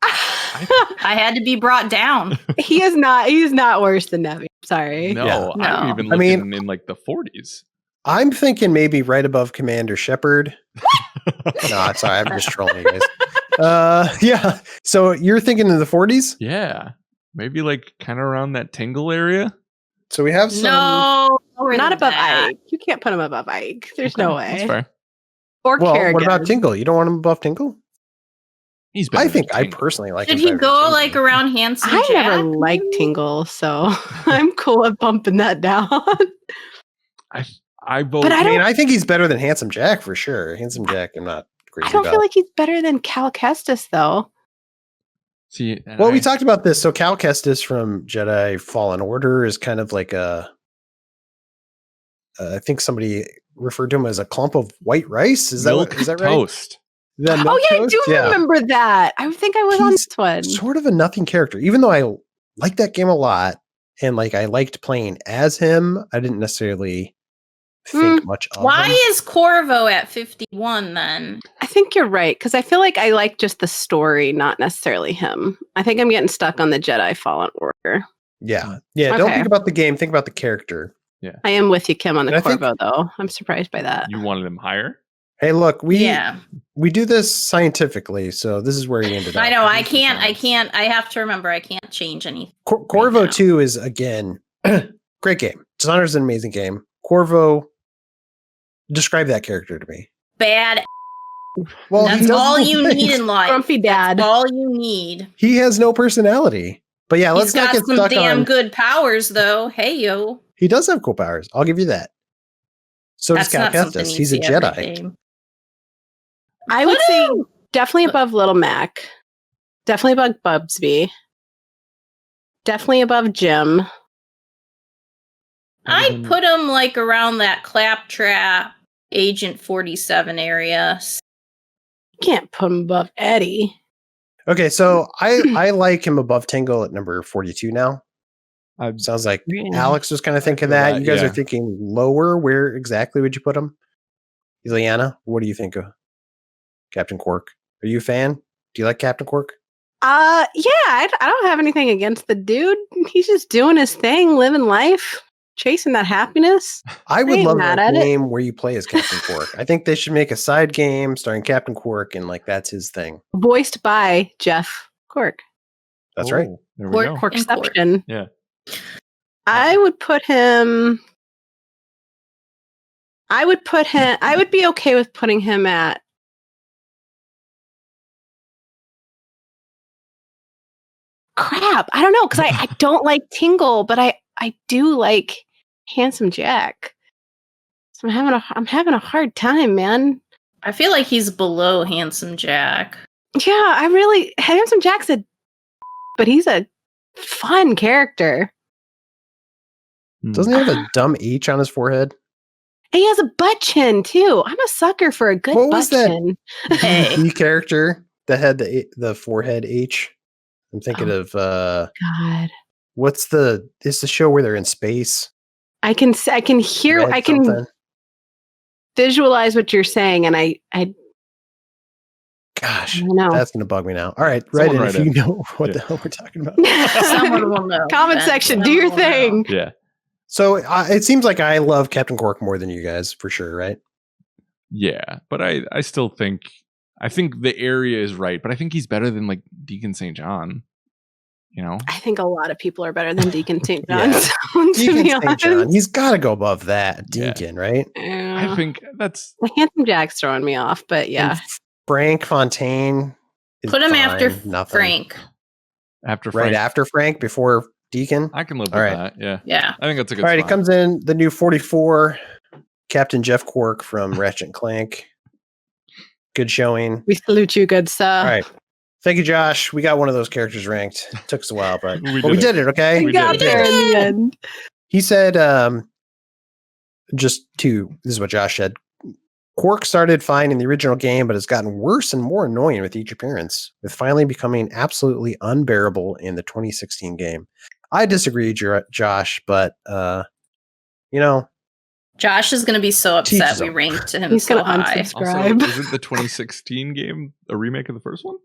I had to be brought down. He's not worse than Navi. Sorry. No, Yeah. I'm No. even I mean- looking in like the 40s. I'm thinking maybe right above Commander Shepard. No, sorry, I'm just trolling you guys. Yeah. So you're thinking in the 40s? Yeah. Maybe like kind of around that Tingle area. So we have some. No, lower Not than above that. Ike. You can't put him above Ike. There's no way. That's fair. Or Well, Kerrigan. what about Tingle? You don't want him above Tingle? He's better. I think than I Tingle. personally like Should him he better than go Tingle. like around Handsome I Jack? never liked Tingle, so I'm cool with bumping that down. I vote. But I mean, I think he's better than Handsome Jack for sure. Handsome Jack, I'm not crazy I don't about. feel like he's better than Cal Kestis, though. See, Well, we talked about this. So Cal Kestis from Jedi Fallen Order is kind of like a. I think somebody referred to him as a clump of white rice. Is milk that right? toast. That Oh, milk yeah, toast? I do remember that. I think I was on He's this one. Sort of a nothing character, even though I like that game a lot and like I liked playing as him. I didn't necessarily think much of Why him. is Corvo at 51 then? I think you're right, because I feel like I like just the story, not necessarily him. I think I'm getting stuck on the Jedi Fallen Order. Yeah. Don't Okay. think about the game. Think about the character. I am with you, Kim, on the And I think- Corvo, though. I'm surprised by that. You wanted him higher? Hey, look, we do this scientifically, so this is where he ended up. I know. I can't. I have to remember. I can't change anything. Corvo now. 2 is again great game. Dishonored is an amazing game. Corvo, describe that character to me. Bad. Well, he That's does all no you things. need in life. Grumpy dad. That's all you need. He has no personality. But yeah, let's He's not got get some stuck damn on. good powers, though. Hey yo. He does have cool powers. I'll give you that. So That's does Cal not something Kestis. you He's a see every Jedi. game. I would say definitely above Little Mac. Definitely above Bubsby. Definitely above Jim. I'd put him like around that Claptrap Agent 47 area. Can't put him above Eddie. Okay, so I like him above Tingle at number 42 now. Sounds like Alex was kind of thinking that. You guys are thinking lower. Where exactly would you put him? Ileana, what do you think of Captain Quark? Are you a fan? Do you like Captain Quark? Yeah, I don't have anything against the dude. He's just doing his thing, living life, chasing that happiness. I would ain't love mad a at it. game where you play as Captain Quark. I think they should make a side game starring Captain Quark, and like that's his thing. Voiced by Jeff Cork. That's right. There we go. Corkception. Yeah. I would be okay with putting him at crap. I don't know, because I don't like Tingle, but I do like Handsome Jack. So I'm having a hard time, man. I feel like he's below Handsome Jack. Yeah, Handsome Jack's but he's a fun character. Doesn't he have a dumb H on his forehead? And he has a butt chin too. I'm a sucker for a good What butt was that? chin. The character that had the forehead H. I'm thinking of God. it's the show where they're in space. I can hear. Red I can something. visualize what you're saying, and I Gosh, don't know. that's gonna bug me now. All right, write in if you know what the hell we're talking about. Someone will know. Comment Ben. section, do Someone your will know. thing. Yeah. So it seems like I love Captain Quark more than you guys, for sure, right? Yeah, but I still think the area is right, but I think he's better than like Deacon St. John. You know, I think a lot of people are better than Deacon St. John. Yeah. To Deacon be St. honest, John, he's got to go above that. Yeah. Deacon, right? I think that's the Handsome Jack's throwing me off, but yeah, And Frank Fontaine. Is Put him fine, after nothing. Frank. after Right Frank. after Frank, before Deacon. I can live with All right. that. Yeah, Yeah. I think that's a good. All right, he spot. comes in the new 44, Captain Jeff Quark from Ratchet and Clank. Good showing. we salute you, good sir. All right. Thank you, Josh. We got one of those characters ranked. Took us a while, but We we did did it, okay? We We got did. there in the end. He said, this is what Josh said. Quark started fine in the original game, but has gotten worse and more annoying with each appearance, with finally becoming absolutely unbearable in the 2016 game. I disagree, Josh, but, Josh is going to be so Teach upset his we own. ranked him He's so gonna high. unsubscribe. Also, isn't the 2016 game a remake of the first one?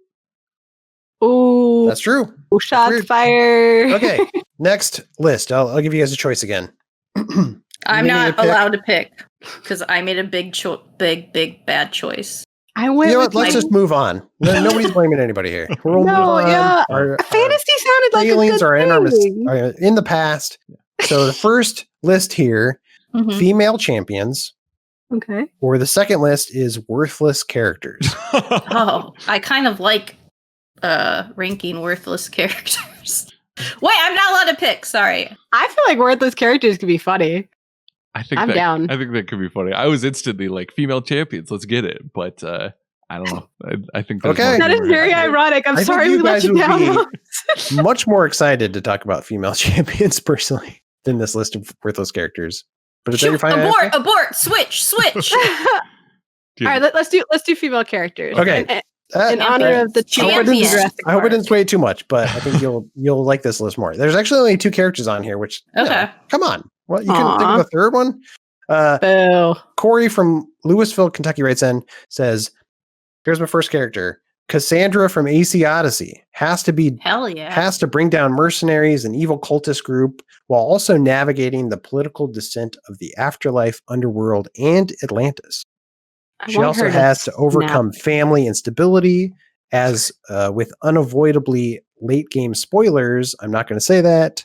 Ooh, that's true. shots weird. fired. Okay, next list. I'll give you guys a choice again. I'm need me not to pick? allowed to pick because I made a big bad choice. I went. You know with what? Let's my- just move on. Nobody's blaming anybody here. We'll No, move on. yeah. Our Fantasy sounded like aliens a are good in thing. in the past. So the first list here Mhm. female champions, Okay. or the second list is worthless characters. Oh, I kind of like ranking worthless characters. Wait, I'm not allowed to pick. Sorry. I feel like worthless characters could be funny. I'm down. I think that could be funny. I was instantly like, female champions, let's get it. But I don't know. I think there's Okay. more That is humor very in it. ironic. I'm I think sorry you we let guys you would down. be much more excited to talk about female champions personally than this list of worthless characters. But is that your Shoot, final answer? abort, switch. All right, let's do female characters. Okay. In honor of the Champion. I hope it didn't sway too much, but I think you'll like this list more. There's actually only 2 characters on here, which Okay. come on. Well, you can think of a third one. Boo. Corey from Louisville, Kentucky writes in, says, here's my first character. Cassandra from AC Odyssey has to bring down mercenaries and evil cultist group while also navigating the political descent of the afterlife, underworld, and Atlantis. She also has to overcome family instability, as with unavoidably late game spoilers, I'm not going to say that,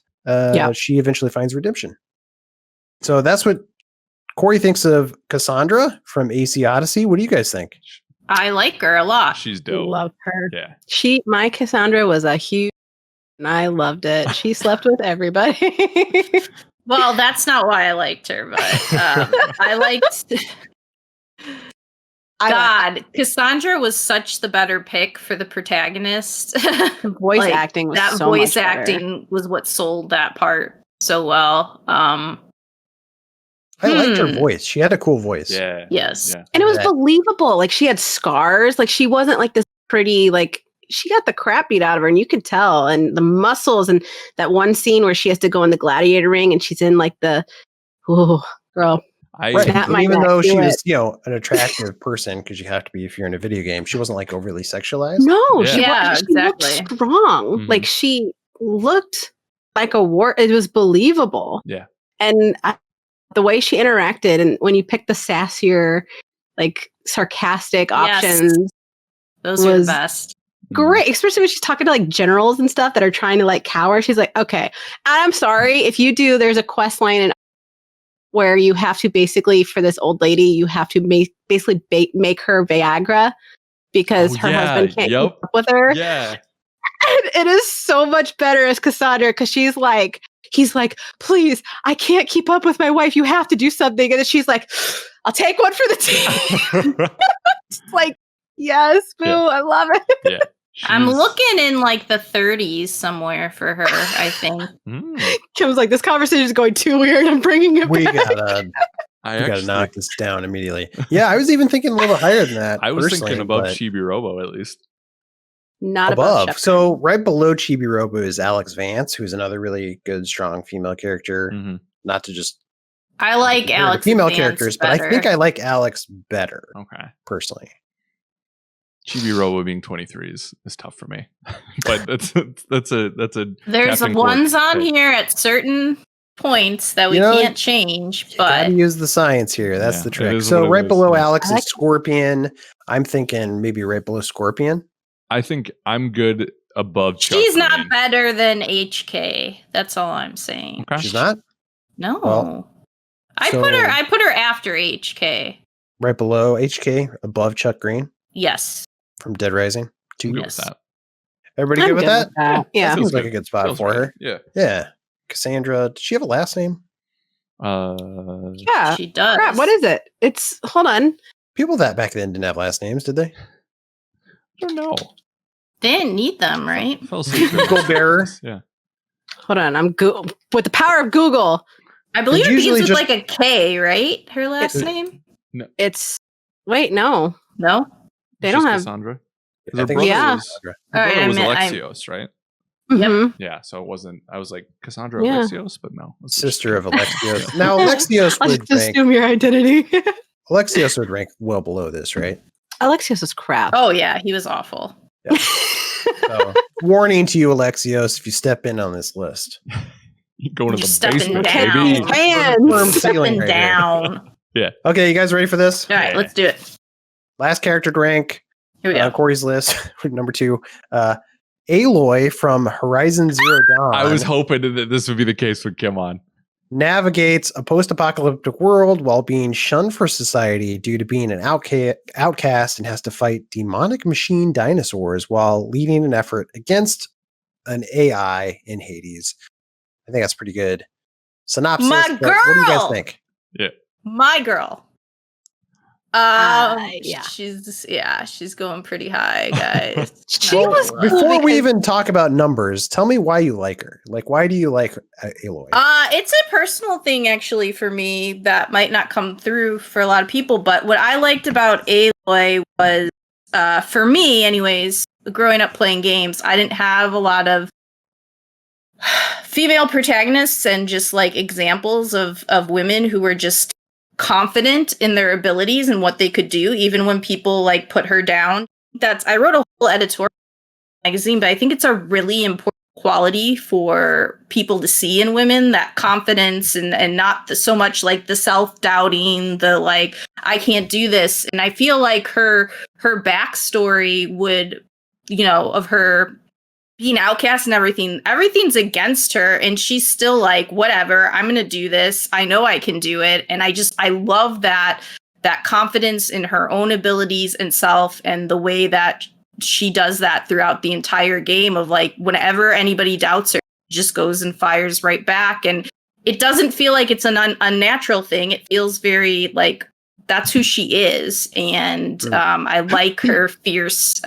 she eventually finds redemption. So that's what Corey thinks of Cassandra from AC Odyssey. What do you guys think? I like her a lot. She's dope. Love her. Yeah. My Cassandra was a huge, and I loved it. She slept with everybody. Well, that's not why I liked her, but I liked. Cassandra was such the better pick for the protagonist. The voice acting was so voice much better. acting was what sold that part so well. I liked her voice. She had a cool voice. Yeah. Yes. Yeah. And it was believable. Like, she had scars. Like, she wasn't like this pretty, like, she got the crap beat out of her, and you could tell. And the muscles, and that one scene where she has to go in the gladiator ring and she's in like the, oh, girl. Right. And even though she was, an attractive person, because you have to be if you're in a video game, she wasn't like overly sexualized. No, Yeah. she exactly. looked strong. Mhm. Like, she looked like a war. It was believable. Yeah. And the way she interacted, and when you pick the sassier, like, sarcastic options, those are the best. great. Especially when she's talking to like generals and stuff that are trying to like cower. She's like, okay, I'm sorry if you do. There's a quest line where you have to basically, for this old lady, you have to basically make her Viagra because her husband can't keep up with her. Yeah. And it is so much better as Cassandra, because he's like, please, I can't keep up with my wife. You have to do something. And then she's like, I'll take one for the team. It's like, yes, boo, yeah. I love it. Yeah. I'm looking in like the 30s somewhere for her, I think. Kim's like, this conversation is going too weird. I'm bringing it back. We gotta knock this down immediately. Yeah, I was even thinking a little higher than that. I was thinking above Chibi Robo at least. Not above. So right below Chibi Robo is Alex Vance, who's another really good, strong female character. Mm-hmm. Not to just I like Alex female Vance characters, better. but I think I like Alex better. Okay. Personally. Chibi Robo being 23 is tough for me. But that's a there's ones on here at certain points that we can't change, but gotta use the science here. That's the trick. So right below Alex is Scorpion. I'm thinking maybe right below Scorpion. I think I'm good above Chuck She's Green. not better than HK. That's all I'm saying. Okay. She's not? No. Well, I put her after HK. Right below HK, above Chuck Green? Yes. From Dead Rising 2. Good with that. Everybody good with that? Yeah. Seems like a good spot for her. Yeah. Yeah. Cassandra, does she have a last name? Yeah. She does. Crap, what is it? Hold on. People that back then didn't have last names, did they? I don't know. They didn't need them, right? Google bearer. Yeah. Hold on. I'm with the power of Google. I believe it begins with like a K, right? Her last name? No. No. No? They don't have Cassandra. I think was Alexios, right? Mm-hmm. Yeah, so it wasn't. I was like Cassandra Alexios, but no, sister of Alexios. Now Alexios would just assume your identity. Alexios would rank well below this, right? Alexios is crap. Oh yeah, he was awful. Yeah. So, warning to you, Alexios, if you step in on this list, you go into the basement, baby. Firm ceiling right down. Yeah. Okay, you guys ready for this? All right, let's do it. Last character to rank. Here we go. Corey's list, number 2. Aloy from Horizon Zero Dawn. I was hoping that this would be the case with Kim on. navigates a post-apocalyptic world while being shunned for society due to being an outcast and has to fight demonic machine dinosaurs while leading an effort against an AI in Hades. I think that's pretty good synopsis. My but what do you guys girl! think? Yeah. My girl. Yeah. She's going pretty high, guys. She Not was gonna lie. cool. Before we because- even talk about numbers, tell me why you like her. Like, why do you like Aloy? It's a personal thing actually for me that might not come through for a lot of people, but what I liked about Aloy was for me anyways, growing up playing games, I didn't have a lot of female protagonists and just like examples of women who were just confident in their abilities and what they could do, even when people like put her down. I wrote a whole editorial magazine, but I think it's a really important quality for people to see in women, that confidence and not so much like the self-doubting, the like, I can't do this. And I feel like her backstory would, of her being outcast and everything's against her, and she's still like, whatever, I'm gonna do this, I know I can do it. And I love that confidence in her own abilities and self, and the way that she does that throughout the entire game, of like, whenever anybody doubts her, she just goes and fires right back. And it doesn't feel like it's an unnatural thing. It feels very like that's who she is. And I like her fierce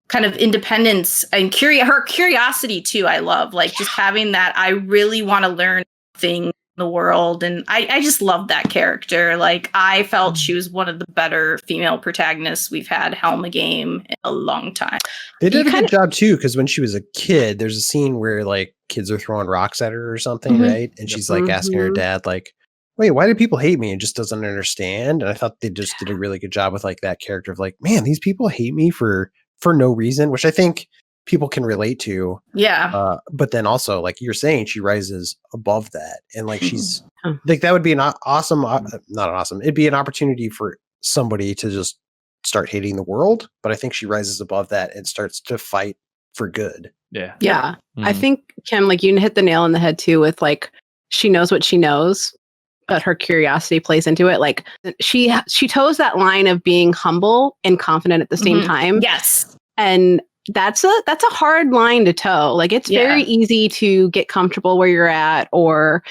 kind of independence and her curiosity too. I love like just having that. I really want to learn things in the world, and I just love that character. Like, I felt she was one of the better female protagonists we've had helm a game in a long time. They did a good job too, because when she was a kid, there's a scene where like kids are throwing rocks at her or something, right? And she's like asking her dad, like, wait, why do people hate me? And just doesn't understand. And I thought they just did a really good job with like that character of like, man, these people hate me for no reason, which I think people can relate to. Yeah. But then also, like you're saying, she rises above that. And like, she's like, that would be an awesome, not awesome. It'd be an opportunity for somebody to just start hating the world. But I think she rises above that and starts to fight for good. Yeah. Yeah. Mhm. I think, Kim, like you hit the nail on the head too with like, she knows what she knows, but her curiosity plays into it. Like she toes that line of being humble and confident at the same time. Yes. And that's a hard line to toe. Like, it's very easy to get comfortable where you're at or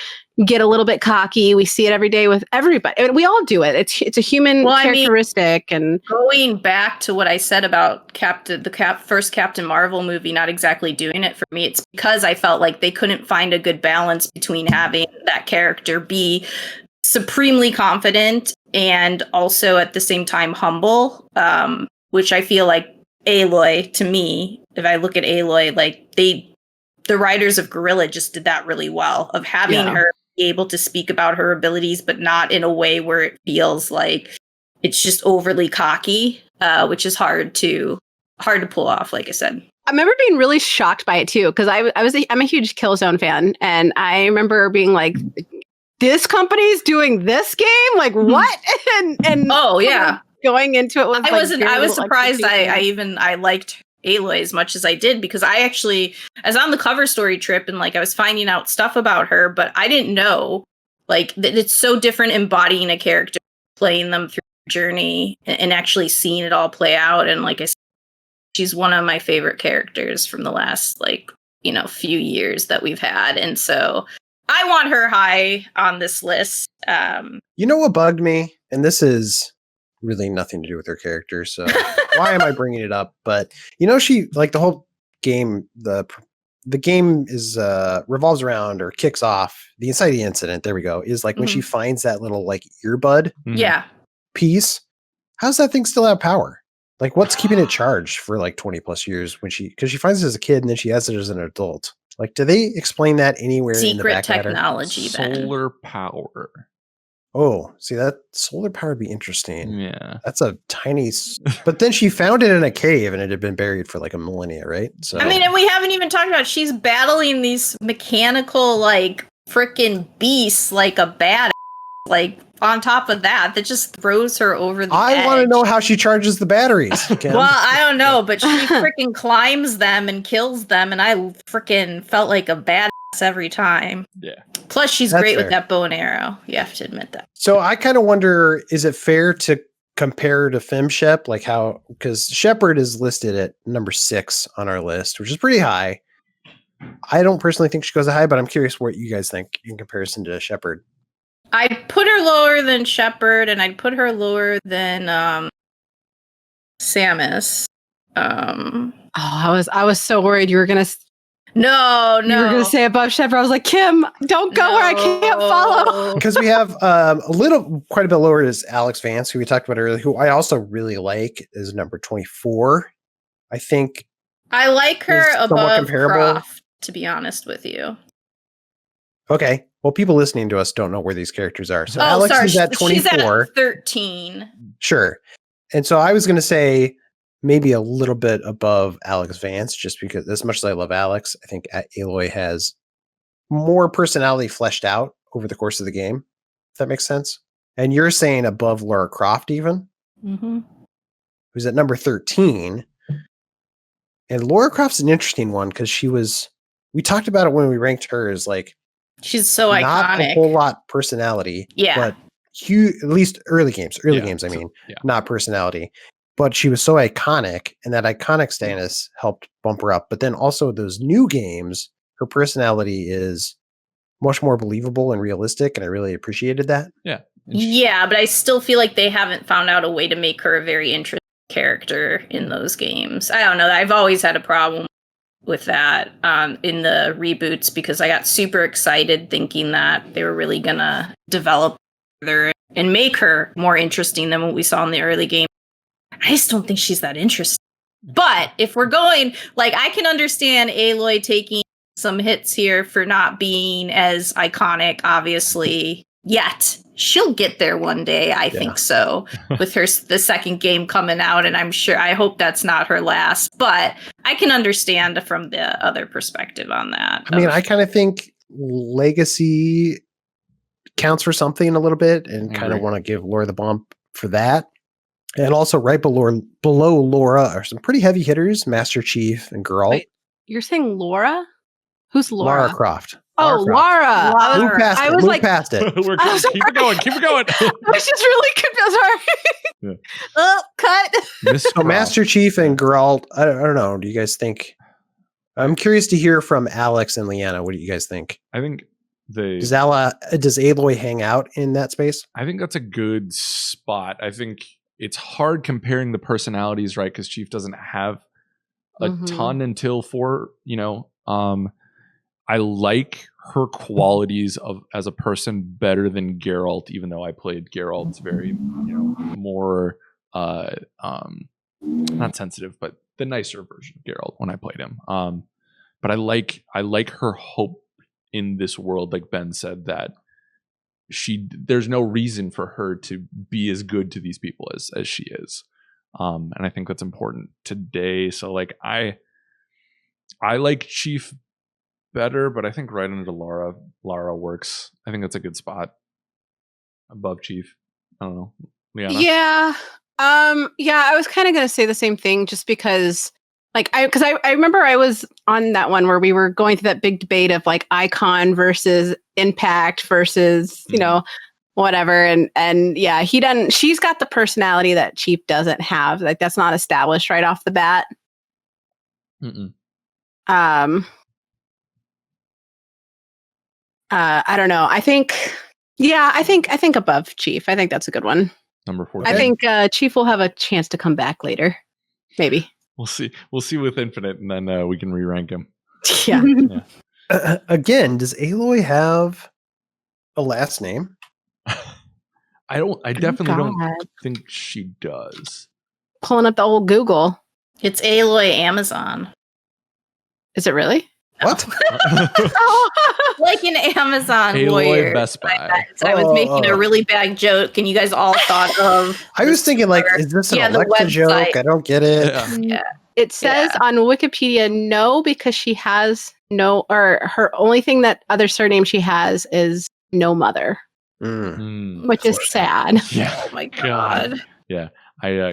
get a little bit cocky. We see it every day with everybody. And we all do it. It's a human characteristic. And going back to what I said about the first Captain Marvel movie not exactly doing it for me, it's because I felt like they couldn't find a good balance between having that character be supremely confident and also at the same time humble, which I feel like Aloy, to me, if I look at Aloy, like the writers of Guerrilla just did that really well, of having her be able to speak about her abilities, but not in a way where it feels like it's just overly cocky, which is hard to pull off, like I said. I remember being really shocked by it too, because I'm a huge Killzone fan, and I remember being like, this company's doing this game? Like, what? and oh yeah. Going into it with I was surprised I liked Aloy as much as I did, because I actually, as on the cover story trip, and like I was finding out stuff about her, but I didn't know like that it's so different embodying a character, playing them through the journey and actually seeing it all play out. And like I said, she's one of my favorite characters from the last few years that we've had. And so I want her high on this list. You know what bugged me? And this is really nothing to do with her character, so why am I bringing it up? But she, like, the whole game, the game is revolves around or kicks off the inciting incident. There we go. Is like when she finds that little like earbud piece. How's that thing still have power? Like, what's keeping it charged for like 20 plus years because she finds it as a kid and then she has it as an adult? Like, do they explain that anywhere in the back technology? Solar power. Oh, see, that solar power would be interesting. Yeah. That's a tiny... But then she found it in a cave and it had been buried for like a millennia, right? So I mean, and we haven't even talked about, she's battling these mechanical, like, freaking beasts like a badass. Like, on top of that just throws her over the edge. I want to know how she charges the batteries. Well, I don't know, but she freaking climbs them and kills them, and I freaking felt like a badass every time. Yeah. Plus, she's That's great fair. with that bow and arrow. You have to admit that. So I kind of wonder, is it fair to compare to FemShep? Like how, because Shepard is listed at number 6 on our list, which is pretty high. I don't personally think she goes that high, but I'm curious what you guys think in comparison to Shepard. I'd put her lower than Shepard, and I'd put her lower than Samus. I was so worried you were gonna No. you were gonna say above Shepard. I was like, Kim, don't go where I can't follow. Because we have quite a bit lower is Alex Vance, who we talked about earlier, who I also really like, is number 24. I think I like her is somewhat above comparable. Croft, to be honest with you. Okay. Well, people listening to us don't know where these characters are. So Oh, Alex sorry. is at 24. She's at 13. Sure. And so I was going to say maybe a little bit above Alex Vance, just because as much as I love Alex, I think Aloy has more personality fleshed out over the course of the game. If that makes sense. And you're saying above Lara Croft even, who's at number 13. And Lara Croft's an interesting one because we talked about it when we ranked her as like, she's so not iconic. a whole lot personality. Yeah. But at least early games, I mean, not personality. But she was so iconic, and that iconic status helped bump her up. But then also those new games, her personality is much more believable and realistic, and I really appreciated that. Yeah. Yeah, but I still feel like they haven't found out a way to make her a very interesting character in those games. I don't know. I've always had a problem with that in the reboots because I got super excited thinking that they were really gonna develop her and make her more interesting than what we saw in the early game. I just don't think she's that interesting. But if we're going, like, I can understand Aloy taking some hits here for not being as iconic, obviously, yet. She'll get there one day, I think so, with the second game coming out, and I hope that's not her last, but I can understand from the other perspective on that. I mean, I kind of think legacy counts for something a little bit, and kind of want to give Laura the bump for that. And also right below Laura are some pretty heavy hitters, Master Chief and Geralt. Wait, you're saying Laura? Who's Laura? Lara Croft. Oh, Laura. Move past I it. was Move like, past it. Keep it going. Keep it going. I was just really confused. Sorry. Oh, cut. So Master Chief and Geralt, I don't know. Do you guys think? I'm curious to hear from Alex and Leanna. What do you guys think? I think does Aloy hang out in that space? I think that's a good spot. I think it's hard comparing the personalities, right? Because Chief doesn't have a ton until 4. I like her qualities as a person better than Geralt, even though I played Geralt's very, more not sensitive, but the nicer version of Geralt when I played him. But I like her hope in this world, like Ben said, that there's no reason for her to be as good to these people as she is. And I think that's important today. So like I like Chief better, but I think right under Lara works. I think that's a good spot above Chief. I don't know. Liana? Yeah. I was kind of going to say the same thing just because I remember I was on that one where we were going through that big debate of like icon versus impact versus, whatever. And yeah, she's got the personality that Chief doesn't have. Like that's not established right off the bat. I don't know. I think above Chief. I think that's a good one. Number 14. I think Chief will have a chance to come back later. Maybe. We'll see. We'll see with Infinite, and then we can re-rank him. Yeah. Again, does Aloy have a last name? I definitely don't think she does. Pulling up the old Google. It's Aloy Amazon. Is it really? What? Like an Amazon Aloy lawyer. Best Buy. I was making a really bad joke, and you guys all thought of. I was thinking, like, is this an Alexa joke? I don't get it. Yeah. It says on Wikipedia, no, because she has no, or her only thing that other surname she has is no mother, which is sad. Yeah. Oh my God. Yeah.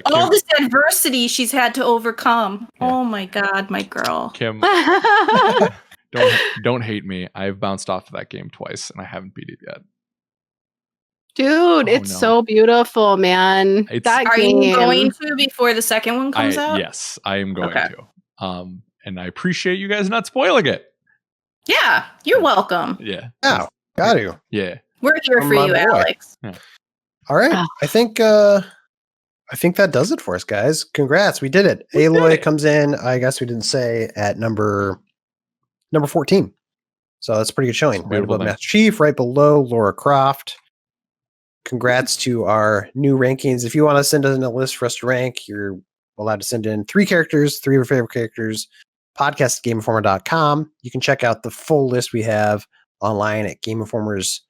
All this adversity she's had to overcome. Yeah. Oh my God, my girl. Kim, don't hate me. I've bounced off of that game twice and I haven't beat it yet. Dude, it's so beautiful, man. Are you going to before the second one comes out? Yes, I am going to. And I appreciate you guys not spoiling it. Yeah, you're welcome. Yeah. Oh, got to. Yeah. We're here for you, Alex. Yeah. All right. Oh. I think that does it for us, guys. Congrats. We did it. Aloy comes in, I guess we didn't say, at number 14. So that's a pretty good showing. Right above Master Chief, right below Lara Croft. Congrats to our new rankings. If you want to send us in a list for us to rank, you're allowed to send in 3 characters, 3 of your favorite characters, podcast@GameInformer.com. You can check out the full list we have online at Game Informer's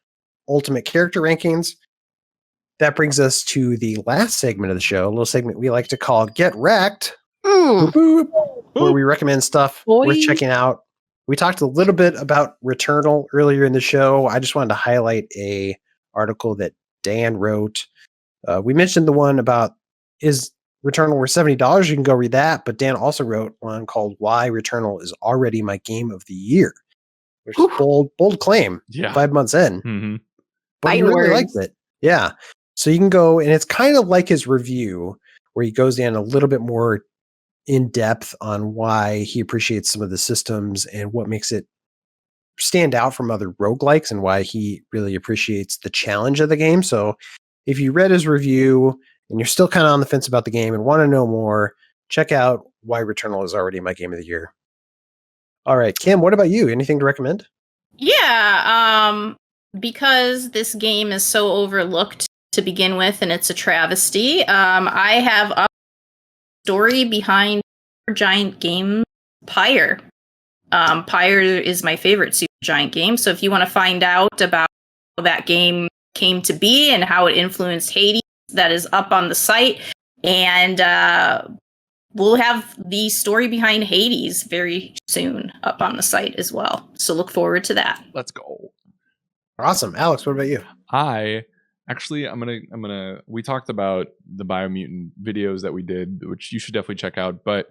Ultimate Character Rankings. That brings us to the last segment of the show, a little segment we like to call Get Wrecked, boop, boop, where we recommend stuff worth checking out. We talked a little bit about Returnal earlier in the show. I just wanted to highlight a article that Dan wrote. We mentioned the one about is Returnal worth $70? You can go read that. But Dan also wrote one called Why Returnal is Already My Game of the Year, which is bold claim. Yeah. 5 months in. Mm-hmm. But he really liked it. Yeah. So you can go, and it's kind of like his review where he goes in a little bit more in depth on why he appreciates some of the systems and what makes it stand out from other roguelikes and why he really appreciates the challenge of the game. So if you read his review and you're still kind of on the fence about the game and want to know more, check out Why Returnal is Already My Game of the Year. All right, Kim, what about you? Anything to recommend? Yeah, because this game is so overlooked to begin with and it's a travesty, I have a story behind Giant game Pyre. Pyre is my favorite Super Giant game, so if you want to find out about how that game came to be and how it influenced Hades, that is up on the site, and we'll have the story behind Hades very soon up on the site as well, so look forward to that. Let's go. Awesome. Alex, what about you? I'm gonna we talked about the Biomutant videos that we did, which you should definitely check out, but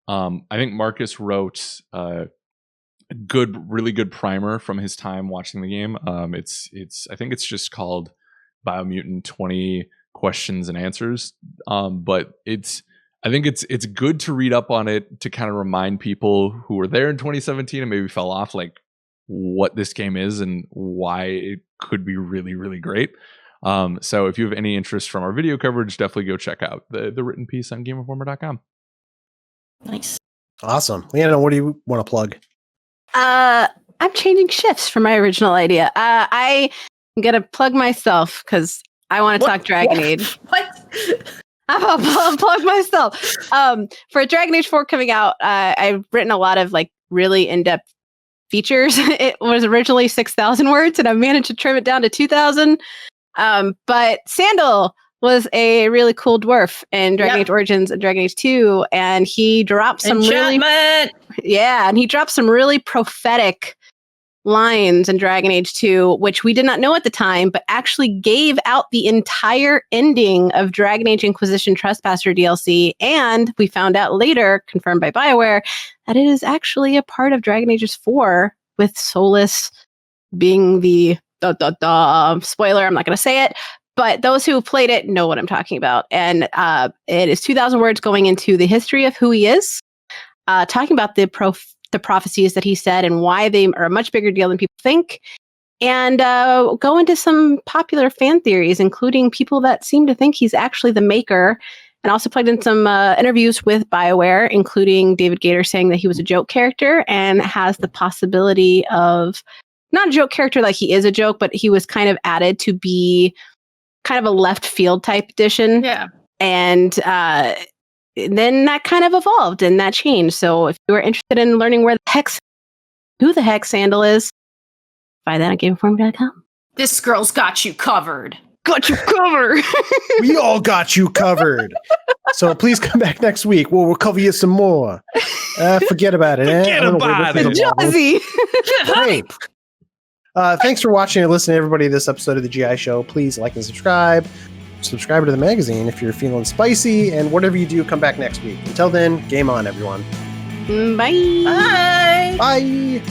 I think Marcus wrote really good primer from his time watching the game. It's I think it's just called Biomutant 20 Questions and Answers. But I think it's good to read up on it to kind of remind people who were there in 2017 and maybe fell off, like what this game is and why it could be really, really great. So if you have any interest from our video coverage, definitely go check out the written piece on GameInformer.com. Nice. Awesome. Leanna, what do you want to plug? I'm changing shifts from my original idea. I'm gonna plug myself because I want to talk Dragon Age. What? I'll plug myself. For Dragon Age 4 coming out, I've written a lot of like really in-depth features. It was originally 6,000 words, and I've managed to trim it down to 2,000. But Sandal was a really cool dwarf in Dragon Age Origins and Dragon Age 2, and he dropped some he dropped some really prophetic lines in Dragon Age 2, which we did not know at the time, but actually gave out the entire ending of Dragon Age Inquisition Trespasser DLC, and we found out later, confirmed by BioWare, that it is actually a part of Dragon Age 4, with Solus being the spoiler, I'm not going to say it, but those who played it know what I'm talking about. And it is 2,000 words going into the history of who he is, talking about the prophecies that he said and why they are a much bigger deal than people think, and go into some popular fan theories, including people that seem to think he's actually the maker, and also plugged in some interviews with BioWare, including David Gator saying that he was a joke character and has the possibility of not a joke character like he is a joke, but he was kind of added to be kind of a left field type addition. Yeah. And then that kind of evolved and that changed. So if you are interested in learning who the heck Sandal is, find that at GameInformer.com. This girl's got you covered. Got you covered. We all got you covered. So please come back next week. We'll cover you some more. Forget about it. Forget about it. Jazzy. Great. Thanks for watching and listening, everybody, to this episode of the GI Show. Please like and subscribe. Subscribe to the magazine if you're feeling spicy. And whatever you do, come back next week. Until then, game on, everyone. Bye. Bye. Bye.